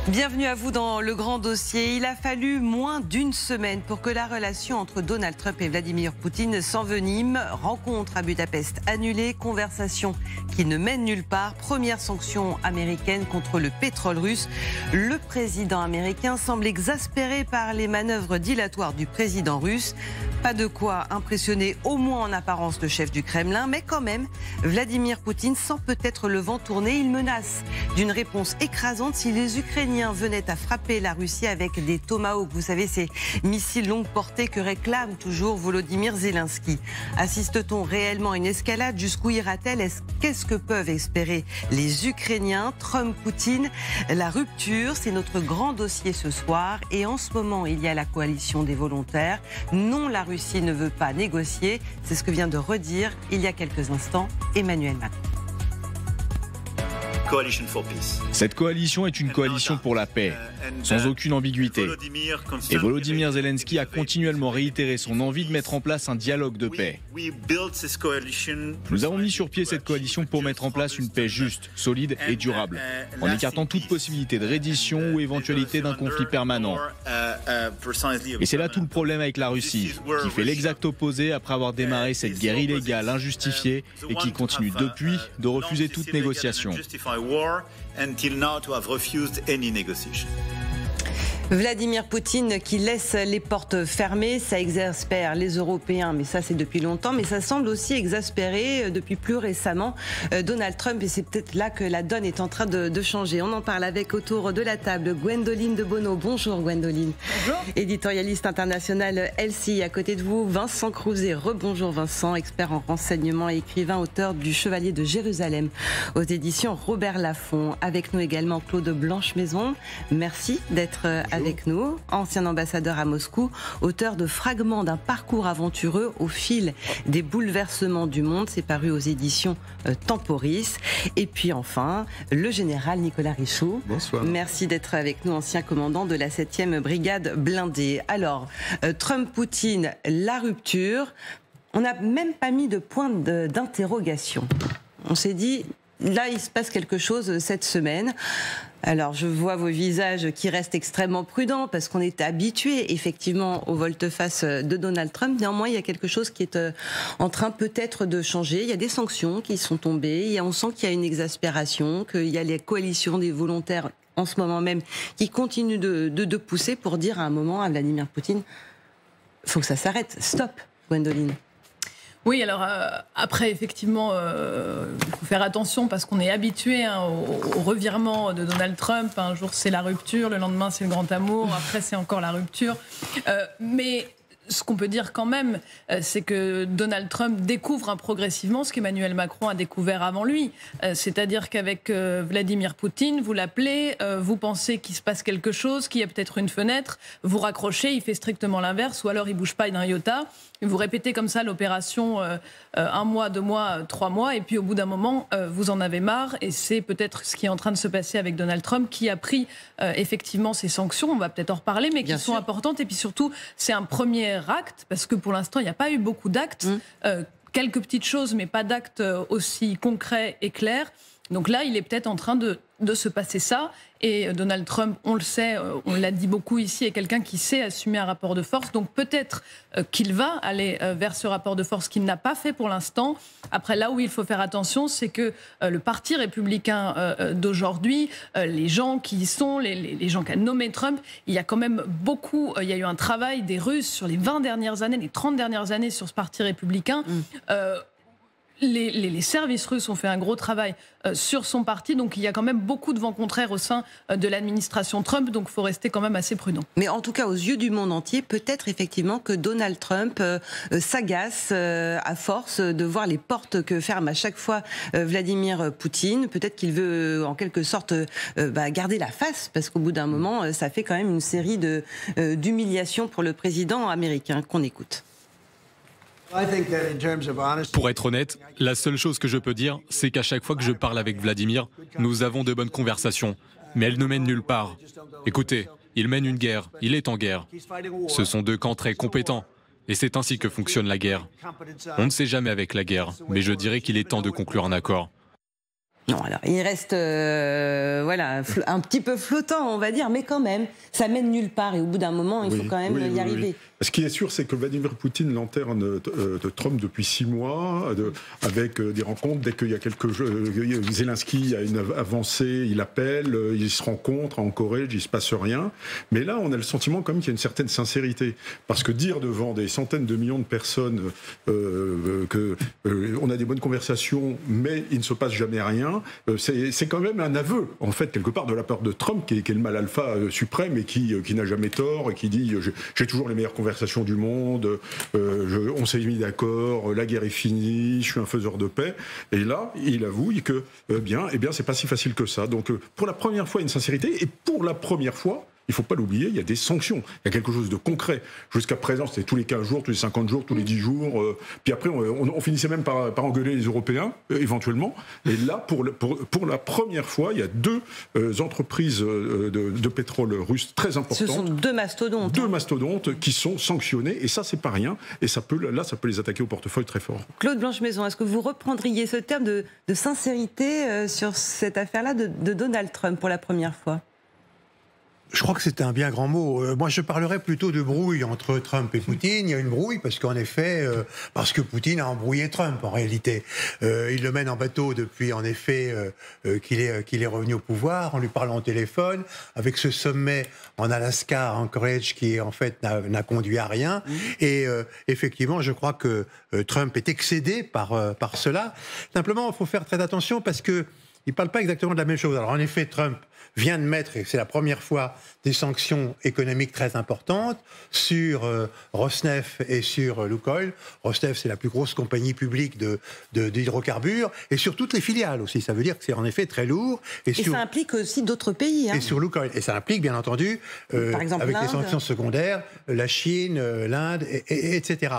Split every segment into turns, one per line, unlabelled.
Bienvenue à vous dans le grand dossier. Il a fallu moins d'une semaine pour que la relation entre Donald Trump et Vladimir Poutine s'envenime. Rencontre à Budapest annulée, conversation qui ne mène nulle part. Première sanction américaine contre le pétrole russe. Le président américain semble exaspéré par les manœuvres dilatoires du président russe. Pas de quoi impressionner au moins en apparence le chef du Kremlin, mais quand même, Vladimir Poutine sent peut-être le vent tourner. Il menace d'une réponse écrasante si les Ukrainiens venaient à frapper la Russie avec des Tomahawk. Vous savez, ces missiles longue portée que réclame toujours Volodymyr Zelensky. Assiste-t-on réellement à une escalade? Jusqu'où ira-t-elle? Qu'est-ce que peuvent espérer les Ukrainiens? Trump, Poutine, la rupture, c'est notre grand dossier ce soir. Et en ce moment, il y a la coalition des volontaires. Non, la Russie ne veut pas négocier. C'est ce que vient de redire il y a quelques instants Emmanuel Macron.
Cette coalition est une coalition pour la paix, sans aucune ambiguïté. Et Volodymyr Zelensky a continuellement réitéré son envie de mettre en place un dialogue de paix. Nous avons mis sur pied cette coalition pour mettre en place une paix juste, solide et durable, en écartant toute possibilité de reddition ou éventualité d'un conflit permanent. Et c'est là tout le problème avec la Russie, qui fait l'exact opposé après avoir démarré cette guerre illégale, injustifiée, et qui continue depuis de refuser toute négociation.
Vladimir Poutine qui laisse les portes fermées, ça exaspère les Européens, mais ça c'est depuis longtemps, mais ça semble aussi exaspérer depuis plus récemment Donald Trump, et c'est peut-être là que la donne est en train de changer. On en parle avec autour de la table Gwendoline de Bono. Bonjour Gwendoline.
Bonjour.
Éditorialiste international LCI. À côté de vous, Vincent Crouzet. Rebonjour Vincent, expert en renseignement et écrivain, auteur du Chevalier de Jérusalem aux éditions Robert Laffont. Avec nous également Claude Blanche-Maison. Merci d'être avec nous, ancien ambassadeur à Moscou, auteur de Fragments d'un parcours aventureux au fil des bouleversements du monde. C'est paru aux éditions Temporis. Et puis enfin, le général Nicolas Richaud.
Bonsoir.
Merci d'être avec nous, ancien commandant de la 7e brigade blindée. Alors, Trump-Poutine, la rupture. On n'a même pas mis de point d'interrogation. On s'est dit, là, il se passe quelque chose cette semaine. Alors, je vois vos visages qui restent extrêmement prudents parce qu'on est habitué effectivement au volte-face de Donald Trump. Néanmoins, il y a quelque chose qui est en train peut-être de changer. Il y a des sanctions qui sont tombées. On sent qu'il y a une exaspération, qu'il y a les coalitions des volontaires en ce moment même qui continuent de pousser pour dire à un moment à Vladimir Poutine, il faut que ça s'arrête. Stop, Gwendoline.
Oui, alors après, effectivement, il faut faire attention parce qu'on est habitué au revirement de Donald Trump. Un jour, c'est la rupture, le lendemain, c'est le grand amour, après, c'est encore la rupture. Mais ce qu'on peut dire quand même, c'est que Donald Trump découvre progressivement ce qu'Emmanuel Macron a découvert avant lui. C'est-à-dire qu'avec Vladimir Poutine, vous l'appelez, vous pensez qu'il se passe quelque chose, qu'il y a peut-être une fenêtre, vous raccrochez, il fait strictement l'inverse, ou alors il ne bouge pas d'un iota. Vous répétez comme ça l'opération 1 mois, 2 mois, 3 mois, et puis au bout d'un moment, vous en avez marre. Et c'est peut-être ce qui est en train de se passer avec Donald Trump, qui a pris effectivement ces sanctions, on va peut-être en reparler, mais qui sont importantes. Et puis surtout, c'est un premier acte, parce que pour l'instant, il n'y a pas eu beaucoup d'actes. Quelques petites choses, mais pas d'actes aussi concrets et clairs. Donc là, il est peut-être en train de se passer ça. Et Donald Trump, on le sait, on l'a dit beaucoup ici, est quelqu'un qui sait assumer un rapport de force. Donc peut-être qu'il va aller vers ce rapport de force qu'il n'a pas fait pour l'instant. Après, là où il faut faire attention, c'est que le parti républicain d'aujourd'hui, les gens qui y sont, les gens qu'a nommé Trump, il y a quand même beaucoup, il y a eu un travail des Russes sur les 20 dernières années, les 30 dernières années sur ce parti républicain. Les services russes ont fait un gros travail sur son parti, donc il y a quand même beaucoup de vents contraires au sein de l'administration Trump, donc il faut rester quand même assez prudent.
Mais en tout cas, aux yeux du monde entier, peut-être effectivement que Donald Trump s'agace à force de voir les portes que ferme à chaque fois Vladimir Poutine. Peut-être qu'il veut en quelque sorte garder la face, parce qu'au bout d'un moment, ça fait quand même une série d'humiliations pour le président américain qu'on écoute.
Pour être honnête, la seule chose que je peux dire, c'est qu'à chaque fois que je parle avec Vladimir, nous avons de bonnes conversations, mais elles ne mènent nulle part. Écoutez, il mène une guerre, il est en guerre. Ce sont deux camps très compétents, et c'est ainsi que fonctionne la guerre. On ne sait jamais avec la guerre, mais je dirais qu'il est temps de conclure un accord.
Non, alors il reste voilà, un petit peu flottant, on va dire, mais quand même, ça mène nulle part et au bout d'un moment, il faut quand même y arriver.
Ce qui est sûr, c'est que Vladimir Poutine lanterne de Trump depuis 6 mois, avec des rencontres. Dès qu'il y a quelques jours, Zelensky a une avancée, il appelle, ils se rencontrent en Corée, il ne se passe rien. Mais là, on a le sentiment quand même qu'il y a une certaine sincérité. Parce que dire devant des centaines de millions de personnes qu'on a des bonnes conversations, mais il ne se passe jamais rien, c'est quand même un aveu, en fait, quelque part, de la part de Trump, qui est le mal alpha suprême et qui n'a jamais tort, et qui dit « j'ai toujours les meilleures conversations du monde, on s'est mis d'accord, la guerre est finie, je suis un faiseur de paix ». Et là, il avoue que, c'est pas si facile que ça. Donc, pour la première fois, il y a une sincérité, et pour la première fois, il ne faut pas l'oublier, il y a des sanctions. Il y a quelque chose de concret. Jusqu'à présent, c'était tous les 15 jours, tous les 50 jours, tous les 10 jours. Puis après, on finissait même par engueuler les Européens, éventuellement. Et là, pour la première fois, il y a 2 entreprises de pétrole russes très importantes.
Ce sont 2 mastodontes.
2 mastodontes qui sont sanctionnées. Et ça, c'est pas rien. Et ça peut les attaquer au portefeuille très fort.
Claude Blanche-Maison, est-ce que vous reprendriez ce terme de sincérité sur cette affaire-là de Donald Trump pour la première fois ?
Je crois que c'est un bien grand mot. Moi, je parlerais plutôt de brouille entre Trump et Poutine. Il y a une brouille parce qu'en effet, parce que Poutine a embrouillé Trump, en réalité. Il le mène en bateau depuis, en effet, qu'il est revenu au pouvoir, en lui parlant au téléphone, avec ce sommet en Alaska, à Anchorage, qui, en fait, n'a conduit à rien. Et effectivement, je crois que Trump est excédé par cela. Simplement, il faut faire très attention parce que il ne parle pas exactement de la même chose. Alors, en effet, Trump vient de mettre, et c'est la première fois, des sanctions économiques très importantes sur Rosneft et sur Lukoil. Rosneft, c'est la plus grosse compagnie publique d'hydrocarbures, et sur toutes les filiales aussi. Ça veut dire que c'est en effet très lourd.
Et ça implique aussi d'autres pays.
Et sur Lukoil. Et ça implique, bien entendu,
par exemple,
avec les sanctions secondaires, la Chine, l'Inde, etc.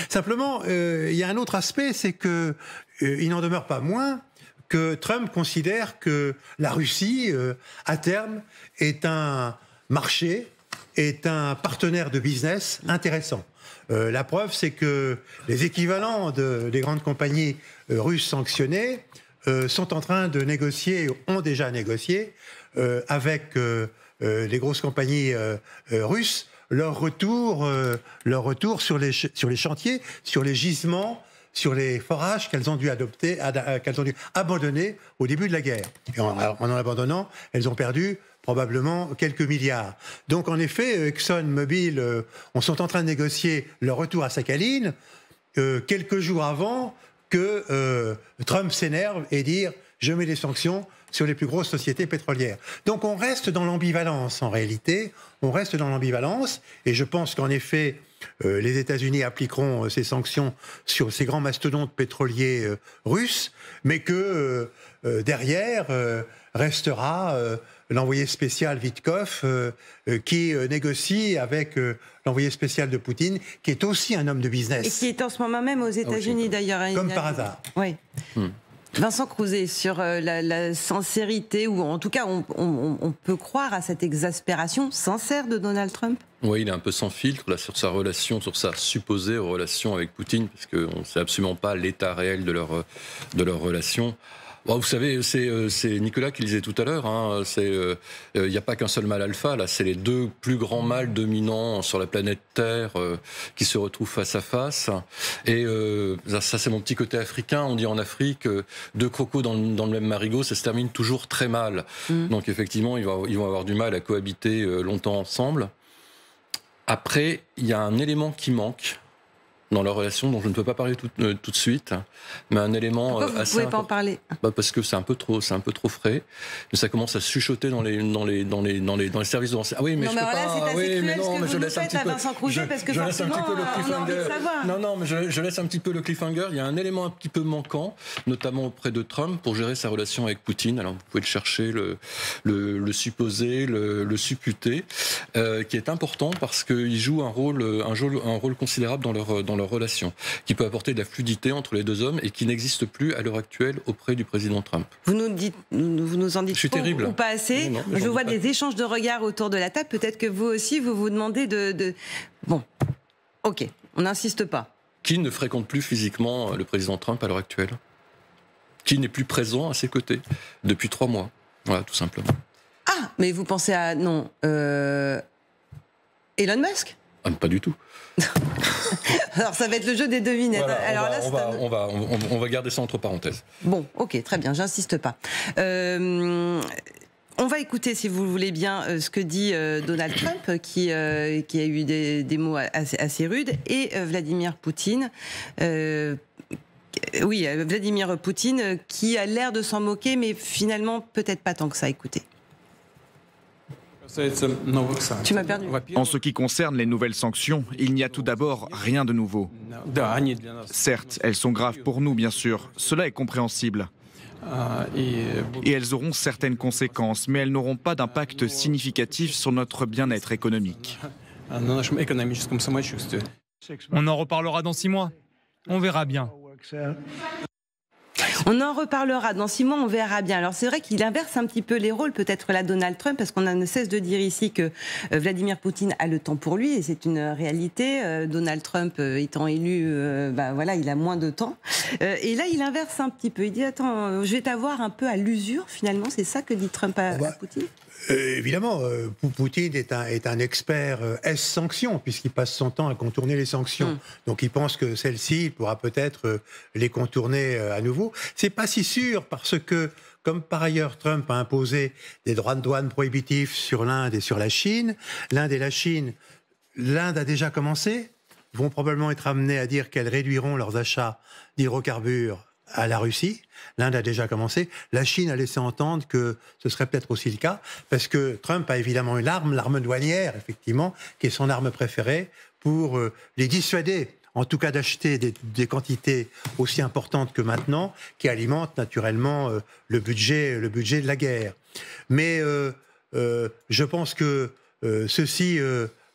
Simplement, il y a un autre aspect, c'est qu'il n'en demeure pas moins que Trump considère que la Russie, à terme, est un marché, est un partenaire de business intéressant. La preuve, c'est que les équivalents des grandes compagnies russes sanctionnées sont en train de négocier, ont déjà négocié, avec les grosses compagnies russes, leur retour sur les chantiers, sur les gisements, sur les forages qu'elles ont dû abandonner au début de la guerre. Et en abandonnant, elles ont perdu probablement quelques milliards. Donc en effet, ExxonMobil sont en train de négocier leur retour à Sakhaline quelques jours avant que Trump s'énerve et dire « je mets des sanctions » sur les plus grosses sociétés pétrolières. Donc on reste dans l'ambivalence en réalité, on reste dans l'ambivalence, et je pense qu'en effet, les États-Unis appliqueront ces sanctions sur ces grands mastodontes pétroliers russes, mais que derrière restera l'envoyé spécial Witkoff qui négocie avec l'envoyé spécial de Poutine, qui est aussi un homme de business.
Et qui est en ce moment même aux États-Unis d'ailleurs.
Comme par hasard.
Oui. Vincent Crouzet, sur la sincérité, ou en tout cas on peut croire à cette exaspération sincère de Donald Trump ?
Oui, il est un peu sans filtre là, sur sa supposée relation avec Poutine, parce qu'on ne sait absolument pas l'état réel de leur relation. Bon, vous savez, c'est Nicolas qui le disait tout à l'heure, hein, il n'y a pas qu'un seul mâle alpha, là, c'est les 2 plus grands mâles dominants sur la planète Terre qui se retrouvent face à face. Et ça, c'est mon petit côté africain. On dit en Afrique, 2 crocos dans le même marigot, ça se termine toujours très mal. Donc effectivement, ils vont avoir du mal à cohabiter longtemps ensemble. Après, il y a un élément qui manque dans leur relation, dont je ne peux pas parler tout de suite, mais un élément
Pourquoi vous ne pouvez pas en parler ?
Parce que c'est un peu trop frais, mais ça commence à se chuchoter dans les services de renseignement. Ah oui, mais
non,
je
mais
peux
alors
pas.
Là, c'est assez cruel ce que vous nous faites à Vincent Crouzet, parce que forcément, on a envie de savoir.
Non, mais je laisse un petit peu le cliffhanger. Il y a un élément un petit peu manquant, notamment auprès de Trump, pour gérer sa relation avec Poutine. Alors, vous pouvez le chercher, le supposé, le supputé, qui est important parce qu'il joue un rôle considérable dans leur relation, qui peut apporter de la fluidité entre les 2 hommes et qui n'existe plus à l'heure actuelle auprès du président Trump.
Vous nous en dites trop ou pas assez.
Non,
je vois des échanges de regards autour de la table. Peut-être que vous aussi, vous vous demandez de... Bon, ok, on n'insiste pas.
Qui ne fréquente plus physiquement le président Trump à l'heure actuelle ? qui n'est plus présent à ses côtés depuis 3 mois. Voilà, tout simplement.
Ah, mais vous pensez à... Non. Elon Musk ?
Pas du tout.
Alors ça va être le jeu des devinettes.
Voilà,
alors
on va garder ça entre parenthèses.
Bon, ok, très bien, j'insiste pas. On va écouter, si vous le voulez bien, ce que dit Donald Trump, qui a eu des mots assez rudes, et Vladimir Poutine. Vladimir Poutine, qui a l'air de s'en moquer, mais finalement, peut-être pas tant que ça. Écoutez. Tu m'as perdu.
En ce qui concerne les nouvelles sanctions, il n'y a tout d'abord rien de nouveau. Certes, elles sont graves pour nous, bien sûr. Cela est compréhensible. Et elles auront certaines conséquences, mais elles n'auront pas d'impact significatif sur notre bien-être économique.
On en reparlera dans 6 mois. On verra bien.
On en reparlera dans 6 mois, on verra bien. Alors c'est vrai qu'il inverse un petit peu les rôles, peut-être là, Donald Trump, parce qu'on ne cesse de dire ici que Vladimir Poutine a le temps pour lui, et c'est une réalité. Donald Trump étant élu, il a moins de temps. Et là, il inverse un petit peu. Il dit, attends, je vais t'avoir un peu à l'usure, finalement. C'est ça que dit Trump à Poutine ?
Évidemment, Poutine est un expert S-sanctions, puisqu'il passe son temps à contourner les sanctions. Donc il pense que celle-ci, il pourra peut-être les contourner à nouveau. C'est pas si sûr, parce que, comme par ailleurs Trump a imposé des droits de douane prohibitifs sur l'Inde et sur la Chine, l'Inde et la Chine, l'Inde a déjà commencé, vont probablement être amenés à dire qu'elles réduiront leurs achats d'hydrocarbures à la Russie. L'Inde a déjà commencé. La Chine a laissé entendre que ce serait peut-être aussi le cas, parce que Trump a évidemment une arme, l'arme douanière, effectivement, qui est son arme préférée, pour les dissuader, en tout cas d'acheter des quantités aussi importantes que maintenant, qui alimentent naturellement le budget de la guerre. Mais je pense que ceci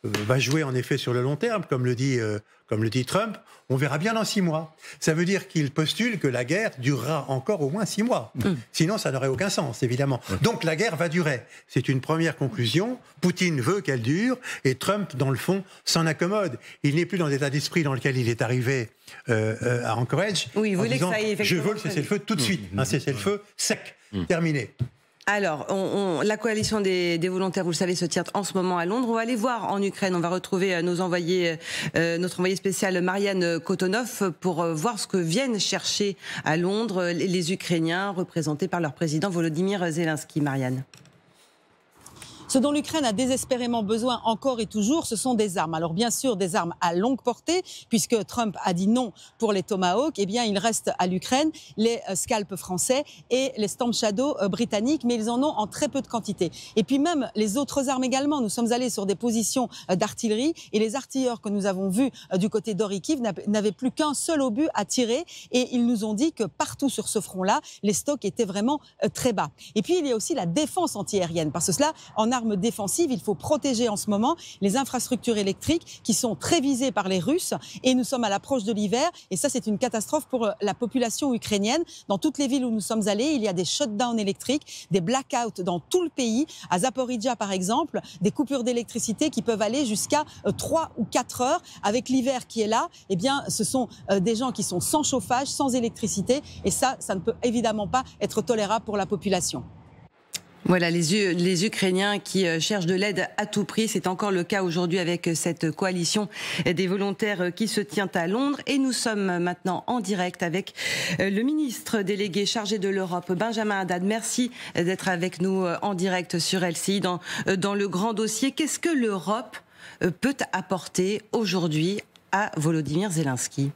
va jouer en effet sur le long terme, comme le dit Trump. On verra bien dans 6 mois. Ça veut dire qu'il postule que la guerre durera encore au moins 6 mois. Sinon, ça n'aurait aucun sens, évidemment. Donc la guerre va durer. C'est une première conclusion. Poutine veut qu'elle dure, et Trump, dans le fond, s'en accommode. Il n'est plus dans l'état d'esprit dans lequel il est arrivé à Anchorage.
Oui, il voulait
disant,
que ça aille
je veux le cessez-le-feu tout de suite. Un cessez-le-feu sec, terminé.
Alors, la coalition des volontaires, vous le savez, se tient en ce moment à Londres. On va aller voir en Ukraine. On va retrouver notre envoyé spécial Marianne Kotonov pour voir ce que viennent chercher à Londres les Ukrainiens représentés par leur président Volodymyr Zelensky. Marianne.
Ce dont l'Ukraine a désespérément besoin encore et toujours, ce sont des armes. Alors bien sûr, des armes à longue portée, puisque Trump a dit non pour les Tomahawk. Eh bien, il reste à l'Ukraine les Scalp français et les Storm Shadow britanniques, mais ils en ont en très peu de quantité. Et puis même les autres armes également. Nous sommes allés sur des positions d'artillerie et les artilleurs que nous avons vus du côté d'Orikiv n'avaient plus qu'un seul obus à tirer, et ils nous ont dit que partout sur ce front-là, les stocks étaient vraiment très bas. Et puis il y a aussi la défense antiaérienne, parce que cela, en armes défensives, il faut protéger en ce moment les infrastructures électriques qui sont très visées par les Russes, et nous sommes à l'approche de l'hiver, et ça c'est une catastrophe pour la population ukrainienne. Dans toutes les villes où nous sommes allés, il y a des shutdowns électriques, des blackouts dans tout le pays. À Zaporizhzhia par exemple, des coupures d'électricité qui peuvent aller jusqu'à 3 ou 4 heures. Avec l'hiver qui est là, eh bien ce sont des gens qui sont sans chauffage, sans électricité, et ça ne peut évidemment pas être tolérable pour la population.
Voilà, les Ukrainiens qui cherchent de l'aide à tout prix. C'est encore le cas aujourd'hui avec cette coalition des volontaires qui se tient à Londres. Et nous sommes maintenant en direct avec le ministre délégué chargé de l'Europe, Benjamin Haddad. Merci d'être avec nous en direct sur LCI dans le grand dossier. Qu'est-ce que l'Europe peut apporter aujourd'hui à Volodymyr Zelensky ?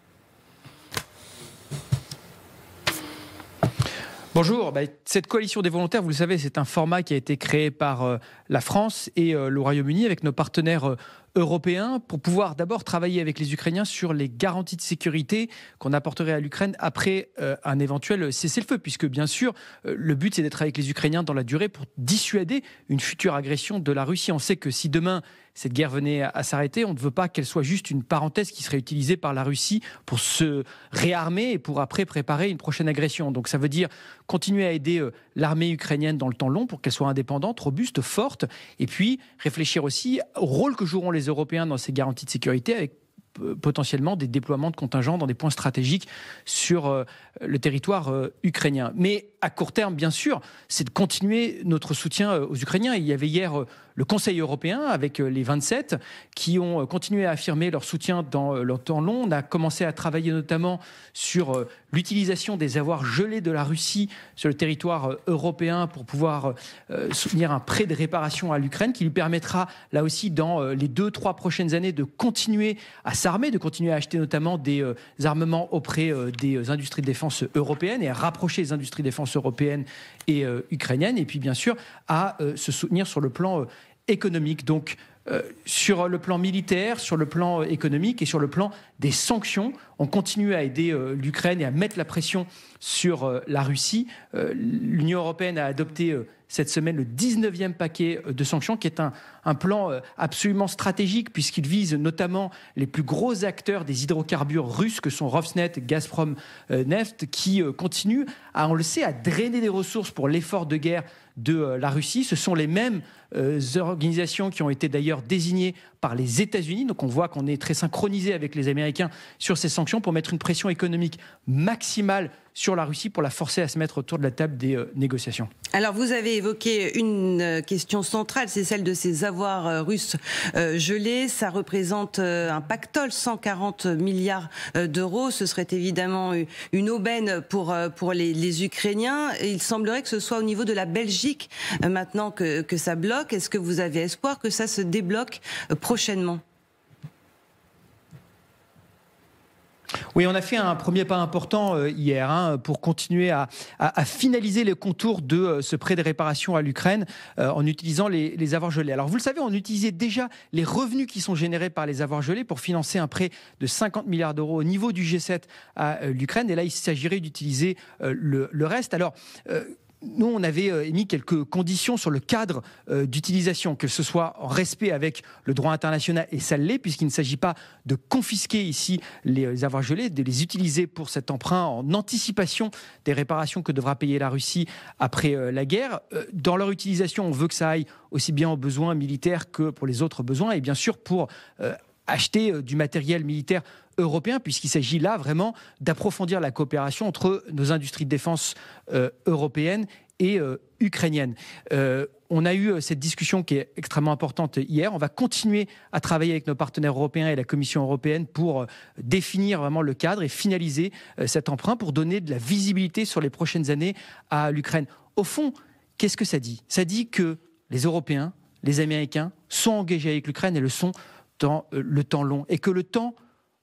Bonjour, cette coalition des volontaires, vous le savez, c'est un format qui a été créé par la France et le Royaume-Uni avec nos partenaires européens pour pouvoir d'abord travailler avec les Ukrainiens sur les garanties de sécurité qu'on apporterait à l'Ukraine après un éventuel cessez-le-feu, puisque bien sûr, le but c'est d'être avec les Ukrainiens dans la durée pour dissuader une future agression de la Russie. On sait que si demain cette guerre venait à s'arrêter, on ne veut pas qu'elle soit juste une parenthèse qui serait utilisée par la Russie pour se réarmer et pour après préparer une prochaine agression. Donc ça veut dire continuer à aider l'armée ukrainienne dans le temps long pour qu'elle soit indépendante, robuste, forte, et puis réfléchir aussi au rôle que joueront les Européens dans ces garanties de sécurité avec potentiellement des déploiements de contingents dans des points stratégiques sur le territoire ukrainien. Mais à court terme, bien sûr, c'est de continuer notre soutien aux Ukrainiens. Il y avait hier le Conseil européen avec les 27 qui ont continué à affirmer leur soutien dans le temps long. On a commencé à travailler notamment sur l'utilisation des avoirs gelés de la Russie sur le territoire européen pour pouvoir soutenir un prêt de réparation à l'Ukraine qui lui permettra là aussi dans les 2-3 prochaines années de continuer à s'armer, de continuer à acheter notamment des armements auprès des industries de défense européennes et à rapprocher les industries de défense européennes et ukrainiennes, et puis bien sûr à se soutenir sur le plan économique. Donc sur le plan militaire, sur le plan économique et sur le plan des sanctions, on continue à aider l'Ukraine et à mettre la pression sur la Russie. L'Union européenne a adopté cette semaine le 19e paquet de sanctions, qui est un plan absolument stratégique, puisqu'il vise notamment les plus gros acteurs des hydrocarbures russes, que sont Rosneft, Gazprom Neft, qui continuent, on le sait, à drainer des ressources pour l'effort de guerre de la Russie. Ce sont les mêmes organisations qui ont été d'ailleurs désignées par les États-Unis. Donc on voit qu'on est très synchronisé avec les Américains sur ces sanctions pour mettre une pression économique maximale sur la Russie pour la forcer à se mettre autour de la table des négociations.
Alors vous avez évoqué une question centrale, c'est celle de ces avoirs russes gelés. Ça représente un pactole, 140 milliards d'euros. Ce serait évidemment une aubaine pour les Ukrainiens. Et il semblerait que ce soit au niveau de la Belgique maintenant que ça bloque. Est-ce que vous avez espoir que ça se débloque prochainement ?
Oui, on a fait un premier pas important hier pour continuer à finaliser les contours de ce prêt de réparation à l'Ukraine en utilisant les avoirs gelés. Alors vous le savez, on utilisait déjà les revenus qui sont générés par les avoirs gelés pour financer un prêt de 50 milliards d'euros au niveau du G7 à l'Ukraine. Et là, il s'agirait d'utiliser le reste. Alors nous, on avait émis quelques conditions sur le cadre d'utilisation, que ce soit en respect avec le droit international, et ça l'est, puisqu'il ne s'agit pas de confisquer ici les avoirs gelés, de les utiliser pour cet emprunt en anticipation des réparations que devra payer la Russie après la guerre. Dans leur utilisation, on veut que ça aille aussi bien aux besoins militaires que pour les autres besoins, et bien sûr pour acheter du matériel militaire européen, puisqu'il s'agit là vraiment d'approfondir la coopération entre nos industries de défense européennes et ukrainiennes. On a eu cette discussion qui est extrêmement importante hier. On va continuer à travailler avec nos partenaires européens et la Commission européenne pour définir vraiment le cadre et finaliser cet emprunt pour donner de la visibilité sur les prochaines années à l'Ukraine. Au fond, qu'est-ce que ça dit ? Ça dit que les Européens, les Américains sont engagés avec l'Ukraine et le sont dans le temps long, et que le temps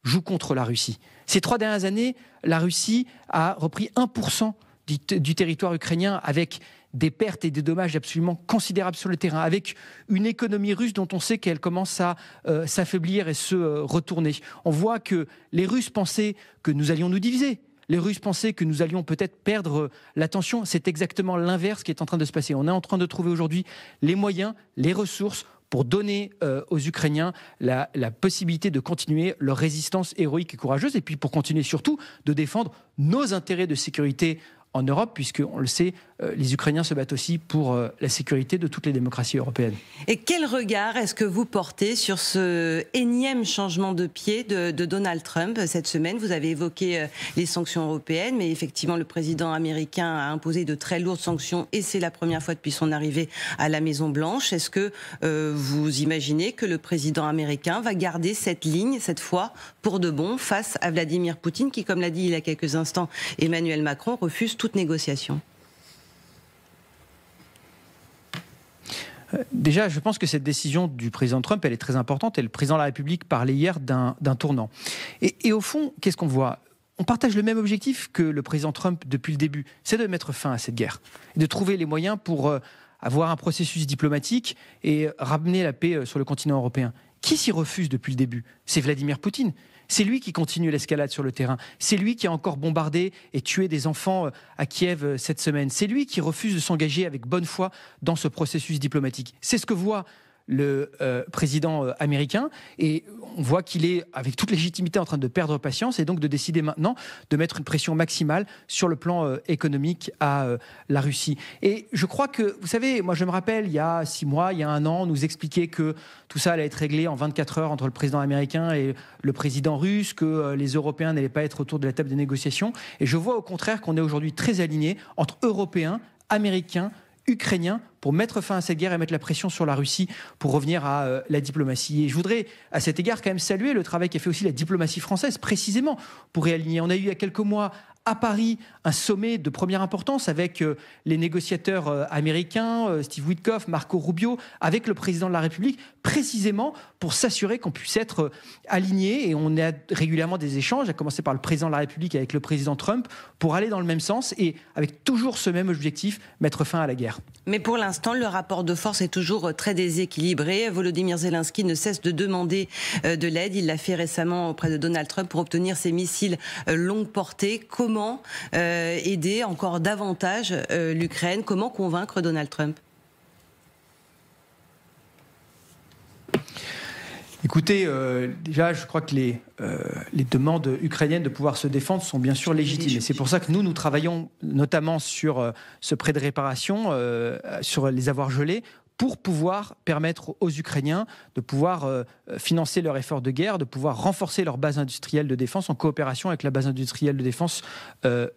joue contre la Russie. Ces 3 dernières années, la Russie a repris 1% du territoire ukrainien avec des pertes et des dommages absolument considérables sur le terrain, avec une économie russe dont on sait qu'elle commence à s'affaiblir et se retourner. On voit que les Russes pensaient que nous allions nous diviser. Les Russes pensaient que nous allions peut-être perdre l'attention. C'est exactement l'inverse qui est en train de se passer. On est en train de trouver aujourd'hui les moyens, les ressources pour donner aux Ukrainiens la possibilité de continuer leur résistance héroïque et courageuse, et puis pour continuer surtout de défendre nos intérêts de sécurité en Europe, puisqu'on le sait, les Ukrainiens se battent aussi pour la sécurité de toutes les démocraties européennes.
Et quel regard est-ce que vous portez sur ce énième changement de pied de Donald Trump cette semaine ? Vous avez évoqué les sanctions européennes, mais effectivement le président américain a imposé de très lourdes sanctions, et c'est la première fois depuis son arrivée à la Maison-Blanche. Est-ce que vous imaginez que le président américain va garder cette ligne, cette fois, pour de bon, face à Vladimir Poutine, qui, comme l'a dit il y a quelques instants Emmanuel Macron, refuse toute négociation ?
Déjà, je pense que cette décision du président Trump, elle est très importante, et le président de la République parlait hier d'un tournant. Et au fond, qu'est-ce qu'on voit ? On partage le même objectif que le président Trump depuis le début, c'est de mettre fin à cette guerre, de trouver les moyens pour avoir un processus diplomatique et ramener la paix sur le continent européen. Qui s'y refuse depuis le début ? C'est Vladimir Poutine. C'est lui qui continue l'escalade sur le terrain. C'est lui qui a encore bombardé et tué des enfants à Kiev cette semaine. C'est lui qui refuse de s'engager avec bonne foi dans ce processus diplomatique. C'est ce que voit le président américain, et on voit qu'il est avec toute légitimité en train de perdre patience et donc de décider maintenant de mettre une pression maximale sur le plan économique à la Russie. Et je crois que, vous savez, moi je me rappelle, il y a 6 mois, il y a 1 an, on nous expliquait que tout ça allait être réglé en 24 heures entre le président américain et le président russe, que les Européens n'allaient pas être autour de la table des négociations. Et je vois au contraire qu'on est aujourd'hui très alignés entre Européens, Américains, Ukrainiens, pour mettre fin à cette guerre et mettre la pression sur la Russie pour revenir à la diplomatie. Et je voudrais, à cet égard, quand même saluer le travail qu'a fait aussi la diplomatie française, précisément pour réaligner. On a eu il y a quelques mois à Paris un sommet de première importance avec les négociateurs américains, Steve Witkoff, Marco Rubio, avec le président de la République, précisément pour s'assurer qu'on puisse être alignés. Et on a régulièrement des échanges, à commencer par le président de la République avec le président Trump, pour aller dans le même sens et avec toujours ce même objectif, mettre fin à la guerre.
Mais pour l'instant, le rapport de force est toujours très déséquilibré. Volodymyr Zelensky ne cesse de demander de l'aide. Il l'a fait récemment auprès de Donald Trump pour obtenir ses missiles longue portée. Comment aider encore davantage l'Ukraine? Comment convaincre Donald Trump?
Écoutez, déjà, je crois que les demandes ukrainiennes de pouvoir se défendre sont bien sûr légitimes. Et c'est pour ça que nous travaillons notamment sur ce prêt de réparation, sur les avoirs gelés, pour pouvoir permettre aux Ukrainiens de pouvoir financer leur effort de guerre, de pouvoir renforcer leur base industrielle de défense en coopération avec la base industrielle de défense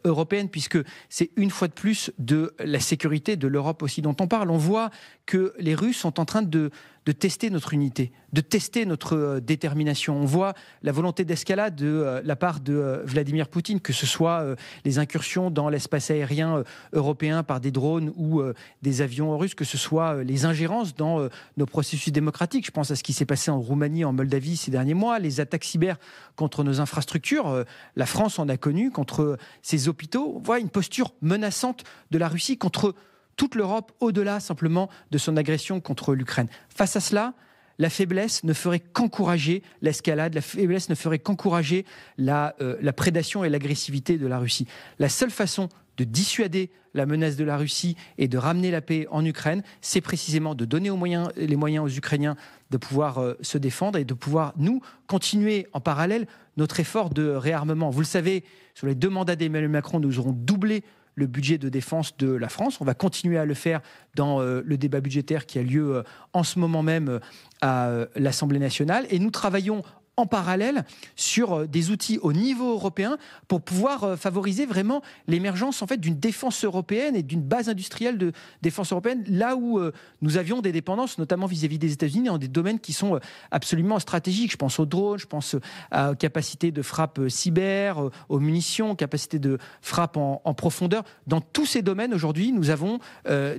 européenne, puisque c'est une fois de plus de la sécurité de l'Europe aussi dont on parle. On voit que les Russes sont en train de tester notre unité, de tester notre détermination. On voit la volonté d'escalade de la part de Vladimir Poutine, que ce soit les incursions dans l'espace aérien européen par des drones ou des avions russes, que ce soit les ingérences dans nos processus démocratiques. Je pense à ce qui s'est passé en Roumanie, en Moldavie ces derniers mois, les attaques cyber contre nos infrastructures. La France en a connu, contre ses hôpitaux. On voit une posture menaçante de la Russie contre toute l'Europe, au-delà simplement de son agression contre l'Ukraine. Face à cela, la faiblesse ne ferait qu'encourager l'escalade, la faiblesse ne ferait qu'encourager la prédation et l'agressivité de la Russie. La seule façon de dissuader la menace de la Russie et de ramener la paix en Ukraine, c'est précisément de donner les moyens aux Ukrainiens de pouvoir se défendre et de pouvoir, nous, continuer en parallèle notre effort de réarmement. Vous le savez, sur les 2 mandats d'Emmanuel Macron, nous aurons doublé le budget de défense de la France. On va continuer à le faire dans le débat budgétaire qui a lieu en ce moment même à l'Assemblée nationale. Et nous travaillons en parallèle sur des outils au niveau européen pour pouvoir favoriser vraiment l'émergence en fait d'une défense européenne et d'une base industrielle de défense européenne, là où nous avions des dépendances, notamment vis-à-vis des États-Unis, dans des domaines qui sont absolument stratégiques. Je pense aux drones, je pense aux capacités de frappe cyber, aux munitions, capacités de frappe en profondeur. Dans tous ces domaines, aujourd'hui, nous avons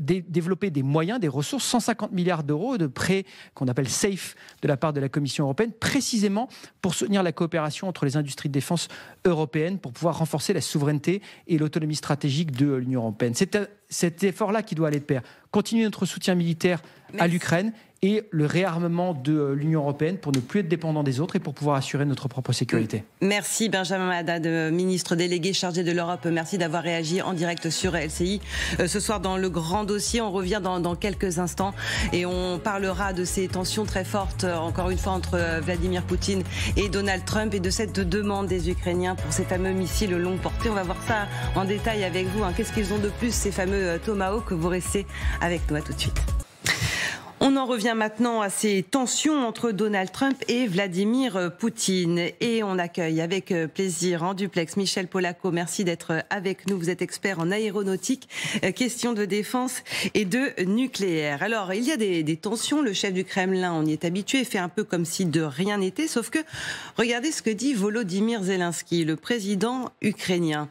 développé des moyens, des ressources, 150 milliards d'euros de prêts qu'on appelle SAFE de la part de la Commission européenne, précisément pour soutenir la coopération entre les industries de défense européennes, pour pouvoir renforcer la souveraineté et l'autonomie stratégique de l'Union européenne. C'est cet effort-là qui doit aller de pair. Continuer notre soutien militaire à l'Ukraine et le réarmement de l'Union européenne pour ne plus être dépendant des autres et pour pouvoir assurer notre propre sécurité.
Merci Benjamin Haddad, ministre délégué chargé de l'Europe. Merci d'avoir réagi en direct sur LCI. Ce soir dans le grand dossier, on revient dans quelques instants et on parlera de ces tensions très fortes, encore une fois, entre Vladimir Poutine et Donald Trump et de cette demande des Ukrainiens pour ces fameux missiles longue portée. On va voir ça en détail avec vous. Qu'est-ce qu'ils ont de plus, ces fameux Tomahawk? Vous restez avec nous, à tout de suite. On en revient maintenant à ces tensions entre Donald Trump et Vladimir Poutine. Et on accueille avec plaisir en duplex Michel Polaco. Merci d'être avec nous. Vous êtes expert en aéronautique, questions de défense et de nucléaire. Alors, il y a des tensions. Le chef du Kremlin, on y est habitué, fait un peu comme si de rien n'était. Sauf que, regardez ce que dit Volodymyr Zelensky, le président ukrainien.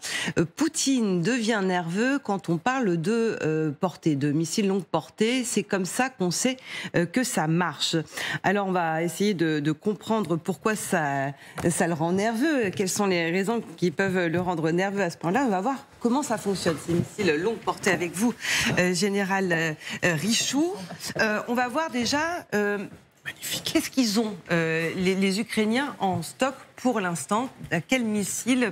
Poutine devient nerveux quand on parle de portée, de missiles longue portée. C'est comme ça qu'on sait que ça marche. Alors on va essayer de comprendre pourquoi ça le rend nerveux, quelles sont les raisons qui peuvent le rendre nerveux à ce point-là. On va voir comment ça fonctionne, ces missiles longue portée avec vous, Général Richoux. On va voir déjà qu'est-ce qu'ils ont, les Ukrainiens, en stock pour l'instant, sur quel missile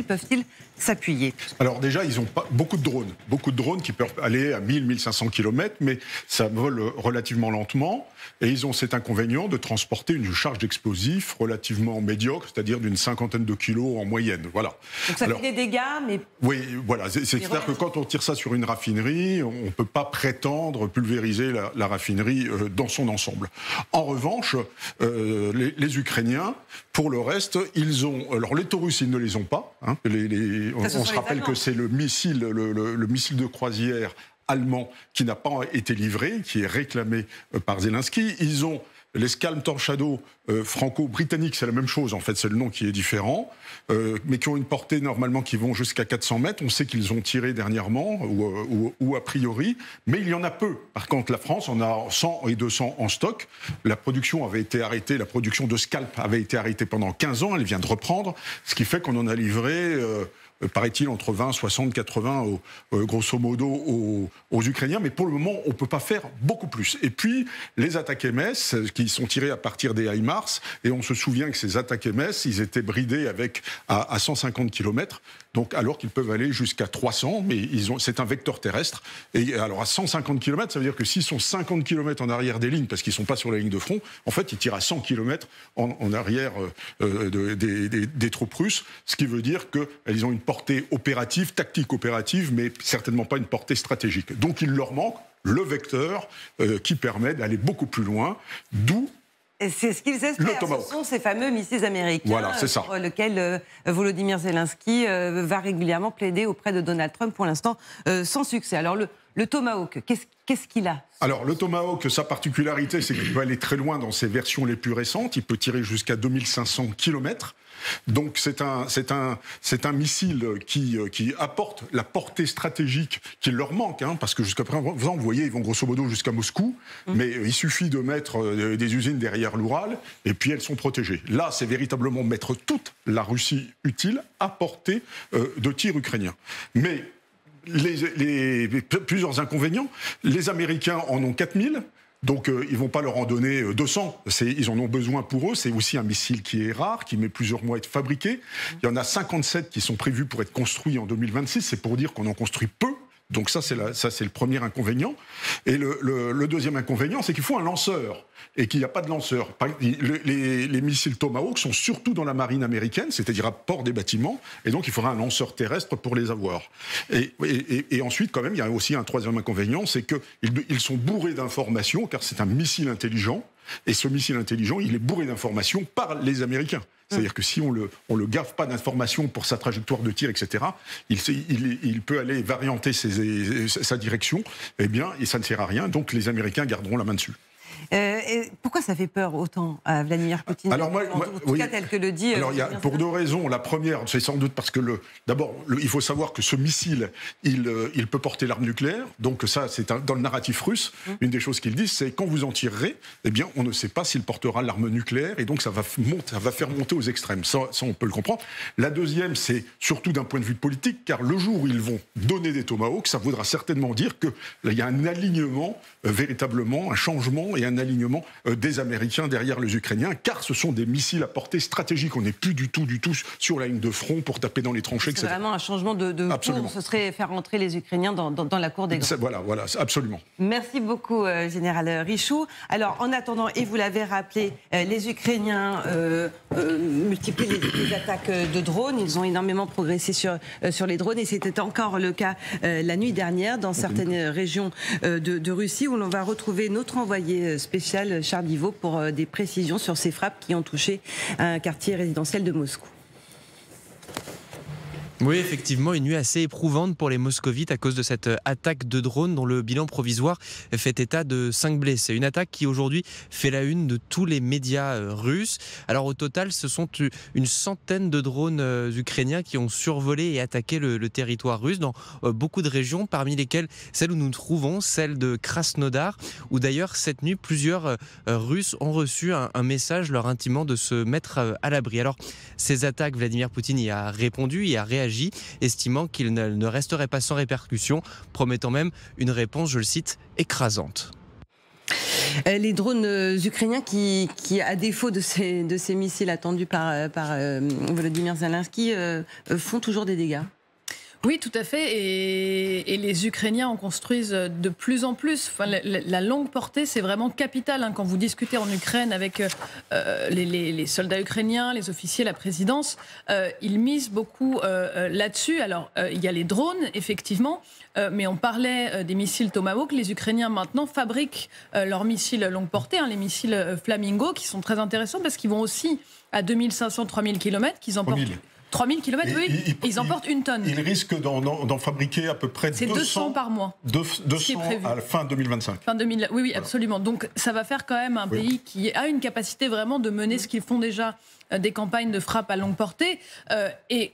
peuvent-ils s'appuyer?
Alors déjà, ils ont pas beaucoup de drones qui peuvent aller à 1000-1500 km, mais ça vole relativement lentement. Et ils ont cet inconvénient de transporter une charge d'explosifs relativement médiocre, c'est-à-dire d'une 50aine de kilos en moyenne. Voilà.
Donc ça fait des dégâts, mais...
Oui, voilà. C'est-à-dire que quand on tire ça sur une raffinerie, on ne peut pas prétendre pulvériser la raffinerie dans son ensemble. En revanche, les Ukrainiens, pour le reste, ils ont... Alors les Taurus, ils ne les ont pas. Hein. On se rappelle que c'est le missile de croisière allemand qui n'a pas été livré, qui est réclamé par Zelensky. Ils ont les Scalm Tornado franco-britanniques, c'est la même chose en fait, c'est le nom qui est différent, mais qui ont une portée normalement qui vont jusqu'à 400 mètres. On sait qu'ils ont tiré dernièrement, ou a priori, mais il y en a peu. Par contre, la France en a 100 et 200 en stock. La production avait été arrêtée, la production de Scalp avait été arrêtée pendant 15 ans, elle vient de reprendre, ce qui fait qu'on en a livré... paraît-il, entre 20, 60, 80, grosso modo, aux Ukrainiens. Mais pour le moment, on ne peut pas faire beaucoup plus. Et puis, les attaques MS, qui sont tirées à partir des HIMARS, et on se souvient que ces attaques MS, ils étaient bridés à 150 km, donc, alors qu'ils peuvent aller jusqu'à 300, mais c'est un vecteur terrestre. Et alors, à 150 km, ça veut dire que s'ils sont 50 km en arrière des lignes, parce qu'ils ne sont pas sur la ligne de front, en fait, ils tirent à 100 km en arrière des troupes russes, ce qui veut dire qu'ils ont une portée opérative, tactique opérative, mais certainement pas une portée stratégique. Donc il leur manque le vecteur qui permet d'aller beaucoup plus loin, d'où...
Et c'est ce qu'ils espèrent, ce sont ces fameux missiles américains sur lesquels Volodymyr Zelensky va régulièrement plaider auprès de Donald Trump, pour l'instant sans succès. Alors le Tomahawk, qu'est-ce qu'il a?
Alors le Tomahawk, sa particularité, c'est qu'il peut aller très loin dans ses versions les plus récentes, il peut tirer jusqu'à 2500 km. Donc c'est un missile qui apporte la portée stratégique qui leur manque, hein, parce que jusqu'à présent, vous voyez, ils vont grosso modo jusqu'à Moscou, mais il suffit de mettre des usines derrière l'Oural, et puis elles sont protégées. Là, c'est véritablement mettre toute la Russie utile à portée de tir ukrainien. Mais plusieurs inconvénients, les Américains en ont 4000, donc ils ne vont pas leur en donner 200, ils en ont besoin pour eux, c'est aussi un missile qui est rare, qui met plusieurs mois à être fabriqué. Il y en a 57 qui sont prévus pour être construits en 2026, c'est pour dire qu'on en construit peu. Donc ça, c'est le premier inconvénient. Et le deuxième inconvénient, c'est qu'il faut un lanceur, et qu'il n'y a pas de lanceur. Les missiles Tomahawk sont surtout dans la marine américaine, c'est-à-dire à bord des bâtiments, et donc il faudra un lanceur terrestre pour les avoir. Et ensuite, quand même, il y a aussi un troisième inconvénient, c'est qu'ils sont bourrés d'informations, car c'est un missile intelligent, et ce missile intelligent, il est bourré d'informations par les Américains. C'est-à-dire que si on le gaffe pas d'informations pour sa trajectoire de tir, etc., il peut aller varianter sa direction, et ça ne sert à rien, donc les Américains garderont la main dessus.
Et pourquoi ça fait peur autant à Vladimir Poutine?
Alors
en tout cas, tel que le dit...
Alors, il y a pour deux raisons. La première, c'est sans doute parce que d'abord, il faut savoir que ce missile, il peut porter l'arme nucléaire. Donc ça, c'est dans le narratif russe. Une des choses qu'ils disent, c'est quand vous en tirerez, on ne sait pas s'il portera l'arme nucléaire, et donc ça va faire monter aux extrêmes. Ça, on peut le comprendre. La deuxième, c'est surtout d'un point de vue politique, car le jour où ils vont donner des Tomahawks, ça voudra certainement dire qu'il y a un alignement, véritablement, un changement et un alignement des Américains derrière les Ukrainiens, car ce sont des missiles à portée stratégique. On n'est plus du tout sur la ligne de front pour taper dans les tranchées, etc.
C'est vraiment un changement de cours. Ce serait faire entrer les Ukrainiens dans la cour des grands.
Voilà, absolument.
Merci beaucoup, Général Richoux. Alors, en attendant, et vous l'avez rappelé, les Ukrainiens multiplient les attaques de drones. Ils ont énormément progressé sur les drones, et c'était encore le cas la nuit dernière dans certaines régions de Russie, où l'on va retrouver notre envoyé spécial Charles Divot pour des précisions sur ces frappes qui ont touché un quartier résidentiel de Moscou.
Oui, effectivement, une nuit assez éprouvante pour les moscovites à cause de cette attaque de drone dont le bilan provisoire fait état de 5 blessés. Une attaque qui aujourd'hui fait la une de tous les médias russes. Alors au total, ce sont une centaine de drones ukrainiens qui ont survolé et attaqué le territoire russe dans beaucoup de régions, parmi lesquelles celle où nous nous trouvons, celle de Krasnodar, où d'ailleurs cette nuit, plusieurs Russes ont reçu un message leur intimant de se mettre à l'abri. Alors ces attaques, Vladimir Poutine y a répondu, y a réagi, estimant qu'il ne resterait pas sans répercussion, promettant même une réponse, je le cite, écrasante.
Les drones ukrainiens qui, à défaut de ces missiles attendus par Volodymyr Zelensky, font toujours des dégâts.
Oui, tout à fait. Et les Ukrainiens en construisent de plus en plus. Enfin, la longue portée, c'est vraiment capital. Hein. Quand vous discutez en Ukraine avec les soldats ukrainiens, les officiers, la présidence, ils misent beaucoup là-dessus. Alors, il y a les drones, effectivement, mais on parlait des missiles Tomahawk. Les Ukrainiens, maintenant, fabriquent leurs missiles longue portée, les missiles Flamingo, qui sont très intéressants parce qu'ils vont aussi à 2500-3000 km, qu'ils emportent... 3000 km, oui, ils emportent une tonne.
Ils risquent d'en fabriquer à peu près
200 par mois.
200 à la fin 2025.
Oui,
voilà.
Absolument. Donc ça va faire quand même un pays qui a une capacité vraiment de mener ce qu'ils font déjà, des campagnes de frappe à longue portée. Et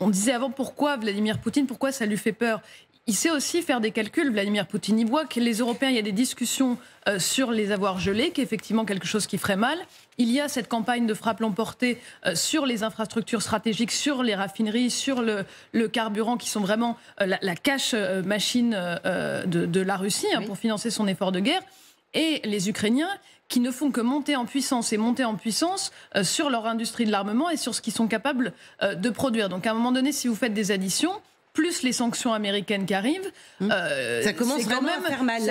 on disait avant pourquoi Vladimir Poutine, pourquoi ça lui fait peur. Il sait aussi faire des calculs, Vladimir Poutine. Il voit que les Européens, il y a des discussions sur les avoirs gelés, qui est effectivement quelque chose qui ferait mal. Il y a cette campagne de frappe longue portée sur les infrastructures stratégiques, sur les raffineries, sur le carburant, qui sont vraiment la cash machine de la Russie pour financer son effort de guerre. Et les Ukrainiens qui ne font que monter en puissance sur leur industrie de l'armement et sur ce qu'ils sont capables de produire. Donc à un moment donné, si vous faites des additions, plus les sanctions américaines qui arrivent,
ça commence vraiment à faire mal.